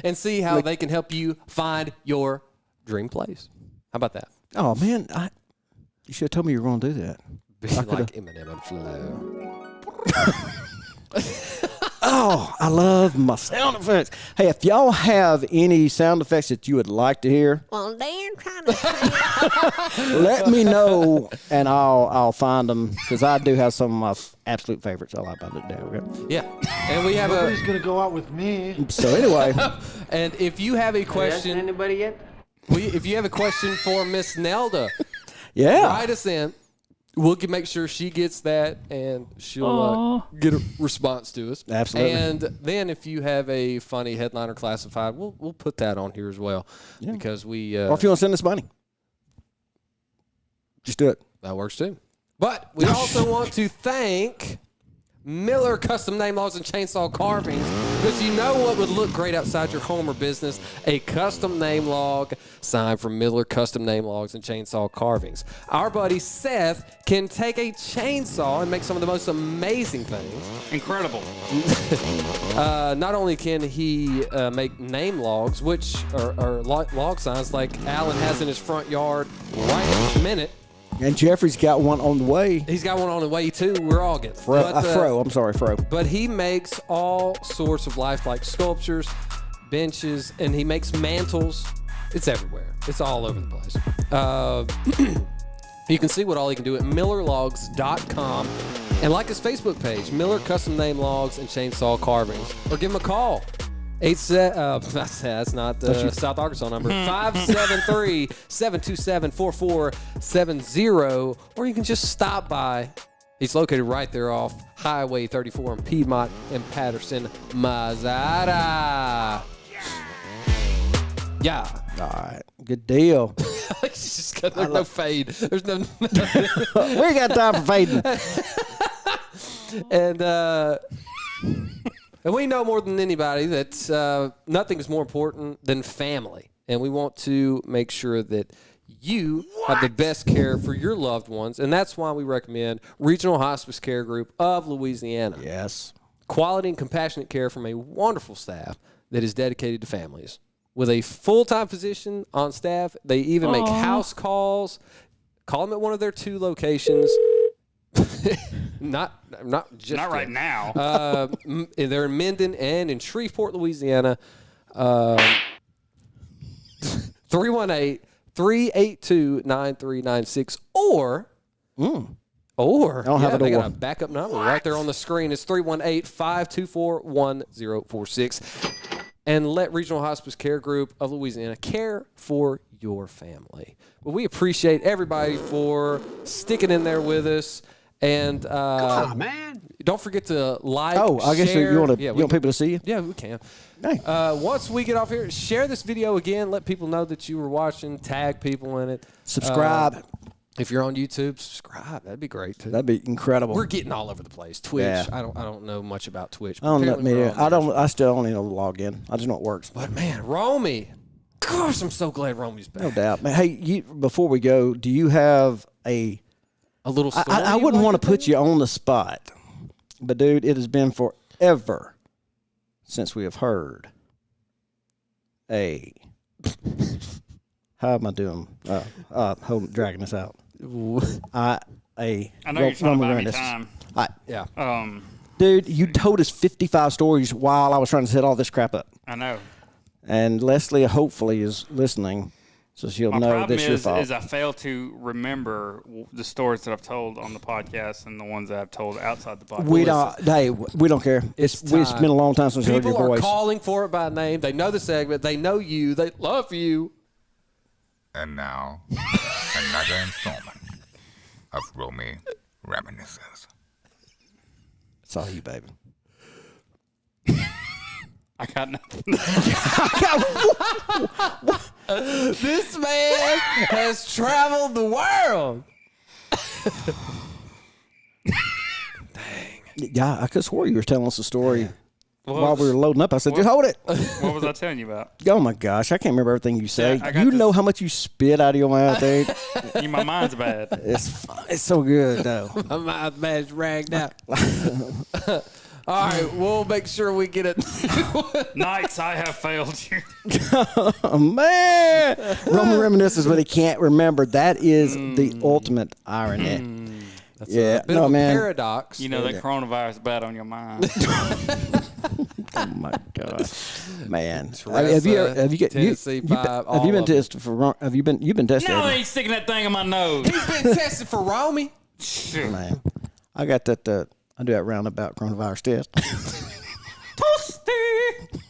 and see how they can help you find your dream place. How about that? Oh man, you should have told me you were going to do that. Like Eminem and Flow. Oh, I love my sound effects. Hey, if y'all have any sound effects that you would like to hear, Well, they're trying to say let me know and I'll find them because I do have some of my absolute favorites. I like about it down. Okay? Yeah, and we have Nobody's gonna go out with me. So anyway, and if you have a question, Anybody yet? if you have a question for Miss Nelda, yeah, write us in. We'll make sure she gets that, and she'll get a response to us. Absolutely. And then if you have a funny headline or classified, we'll put that on here as well. Yeah. Because we or if you want to send us money, just do it. That works too. But we also want to thank Miller Custom Name Logs and Chainsaw Carvings, because you know what would look great outside your home or business? A custom name log signed from Miller Custom Name Logs and Chainsaw Carvings. Our buddy Seth can take a chainsaw and make some of the most amazing things. Incredible. Not only can he make name logs, which are log signs like Alan has in his front yard right this minute. And Jeffrey's got one on the way. He's got one on the way too. We're all getting Fro. I'm sorry, Fro. But he makes all sorts of lifelike sculptures, benches, and he makes mantles. It's everywhere. It's all over the place. You can see what all he can do at millerlogs.com. And like his Facebook page, Miller Custom Name Logs and Chainsaw Carvings. Or give him a call. That's not the South Arkansas number. 573-727-4470. Or you can just stop by. He's located right there off Highway 34 in Piedmont and Patterson, Missouri. Yeah. All right. Good deal. It's just got no fade. There's no. We ain't got time for fading. And we know more than anybody that nothing is more important than family. And we want to make sure that you have the best care for your loved ones. And that's why we recommend Regional Hospice Care Group of Louisiana. Yes. Quality and compassionate care from a wonderful staff that is dedicated to families. With a full-time physician on staff, they even make house calls. Call them at one of their 2 locations. Not just Not right yet. now. They're in Minden and in Shreveport, Louisiana. 318-382-9396 or I don't have it they got all. a backup number right there on the screen. It's 318-524-1046. And let Regional Hospice Care Group of Louisiana care for your family. But we appreciate everybody for sticking in there with us. And Come on, man. don't forget to like, I guess share. you want Yeah, people to see you? Yeah, we can. Hey. Once we get off here, share this video again. Let people know that you were watching. Tag people in it. Subscribe. If you're on YouTube, subscribe. That'd be great too. That'd be incredible. We're getting all over the place. Twitch. Yeah. I don't know much about Twitch. I don't know. Apparently we're on there. I still don't even know the login. I just know it works. But man, Romey. Gosh, I'm so glad Romey's back. No doubt. Man, hey, before we go, do you have a little story? I wouldn't want to put you on the spot, but dude, it has been forever since we have heard a. How am I doing? Dragging this out. I know you're trying to buy me time. Yeah. Dude, you told us 55 stories while I was trying to set all this crap up. I know. And Leslie hopefully is listening, so she'll My know problem that's your fault. is I fail to remember the stories that I've told on the podcast and the ones that I've told outside the podcast. We don't care. It's been a long time since we heard your People are voice. calling for it by name. They know the segment. They know you. They love you. And now, another installment of Romey Reminiscences. It's all you, baby. I got nothing. This man has traveled the world. Yeah, I could have swore you were telling us a story while we were loading up. I said, just hold it. What was I telling you about? Oh, my gosh. I can't remember everything you say. Yeah, I got you this- know how much you spit out of your mouth, dude. My mind's bad. It's so good, though. My mind's bad ragged out. All right, we'll make sure we get it. Nights I have failed you. Oh, man. Roman reminisces when he can't remember. That is the ultimate irony. That's Yeah. a bit No, of a man. paradox. You know that coronavirus is bad on your mind. Oh, my gosh. Man. Teresa, have you Tennessee Five, have all you been of them. tested for you've been tested? No, I haven't ain't sticking that thing in my nose. He's been tested for Romey. you? Man. I got that I do that roundabout coronavirus test. Toasty.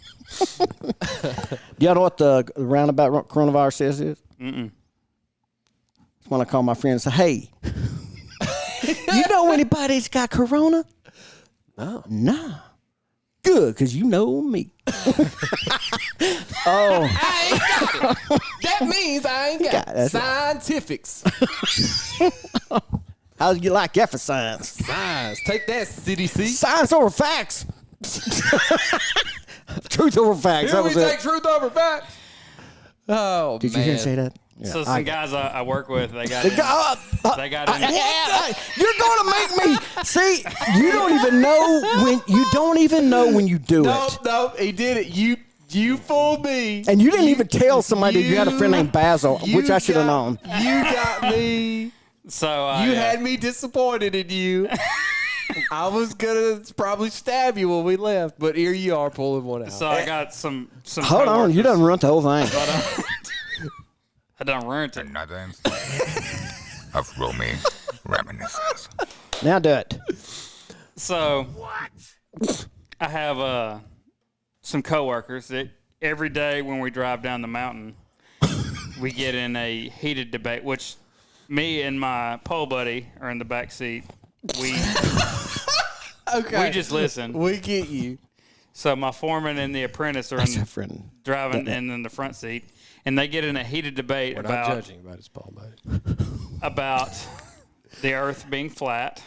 Do y'all know what the roundabout coronavirus test is? Mm-mm. It's when I call my friend and say, hey, you know anybody that's got corona? No. Nah. Good, because you know me. Oh. I ain't got it. That means I ain't got That's it. Scientifics. How do you like that for science? Science. Take that, CDC. Science over facts. Truth over facts. Here That we was take it. truth over facts. Oh, Did man. you hear him say that? Yeah. So some guys I work with, they got They they got in. You're gonna make me see. You don't even know when you do it, No, he did it. You fooled me. and you didn't even tell somebody you had a friend named Basil, which I should have known. You got me. So You had me disappointed in you. I was gonna probably stab you when we left, but here you are pulling one out. So I got some. Hold on, you done ruined the whole thing. I done ruined it. Another installment of Romey Reminiscences. Now do it. So I have some coworkers that every day when we drive down the mountain, we get in a heated debate. Which me and my pole buddy are in the back seat. We just listen. We get you. So my foreman and the apprentice are That's a friend. driving in the front seat, and they get in a heated debate We're not judging about his Paul, buddy. about the Earth being flat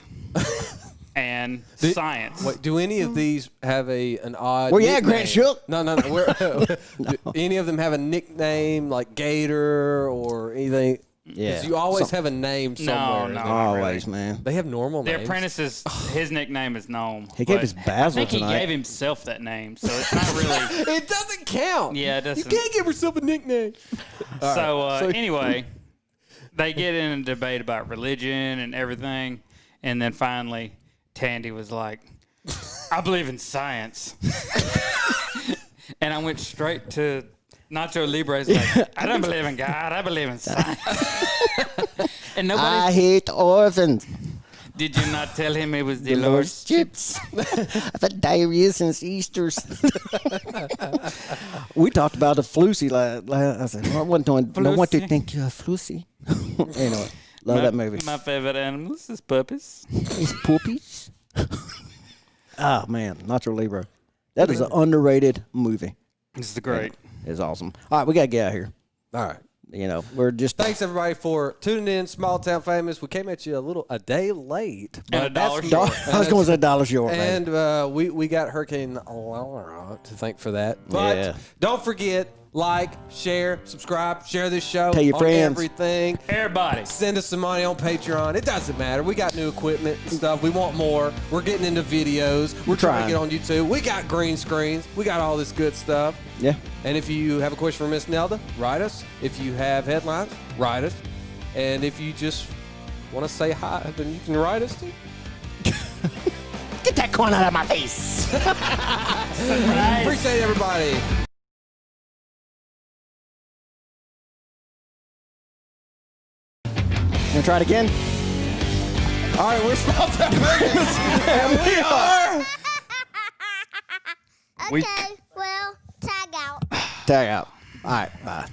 and science. Wait, do any of these have an odd? Well, yeah, nickname? Grant Shook. No. Do any of them have a nickname like Gator or anything? Yeah. 'Cause you always have a name somewhere. no. Always, man. They have normal The names. apprentice his nickname is Gnome. He gave but his Basil I think tonight. he gave himself that name, so it's not really. It doesn't count. Yeah, it You doesn't. can't give yourself a nickname. So So- anyway, they get in a debate about religion and everything, and then finally, Tandy was like, "I believe in science," and I went straight to Nacho Libre's like, "I don't believe in God. I believe in science." And I nobody hate orphans. did you not tell him it was the The Lord's Lord's chips. I've had diarrhea since Easter's. We talked about a flusy. I said, well, what do you think you're a flusy? Anyway, love that movie. My favorite animals is puppies. It's poopies. Oh, man. Nacho Libre. That is an underrated movie. This is great. It's awesome. All right, we got to get out of here. All right. You know, we're just. Thanks everybody for tuning in. Small Town Famous. We came at you a day late, And a dollar that's- short. I was going to say $1 short, man. And we got Hurricane Laura to thank for that. But Yeah. don't forget, like, share, subscribe, share this show. Tell your on friends. everything. Everybody. Send us some money on Patreon. It doesn't matter. We got new equipment and stuff. We want more. We're getting into videos. We're trying to get on YouTube. We got green screens. We got all this good stuff. Yeah. And if you have a question for Miss Nelda, write us. If you have headlines, write us. And if you just want to say hi, then you can write us too. Get that coin out of my face. Appreciate everybody. You want to try it again? All right, we're Small Town Famous. And we are. Okay, well, tag out. Tag out. All right, bye.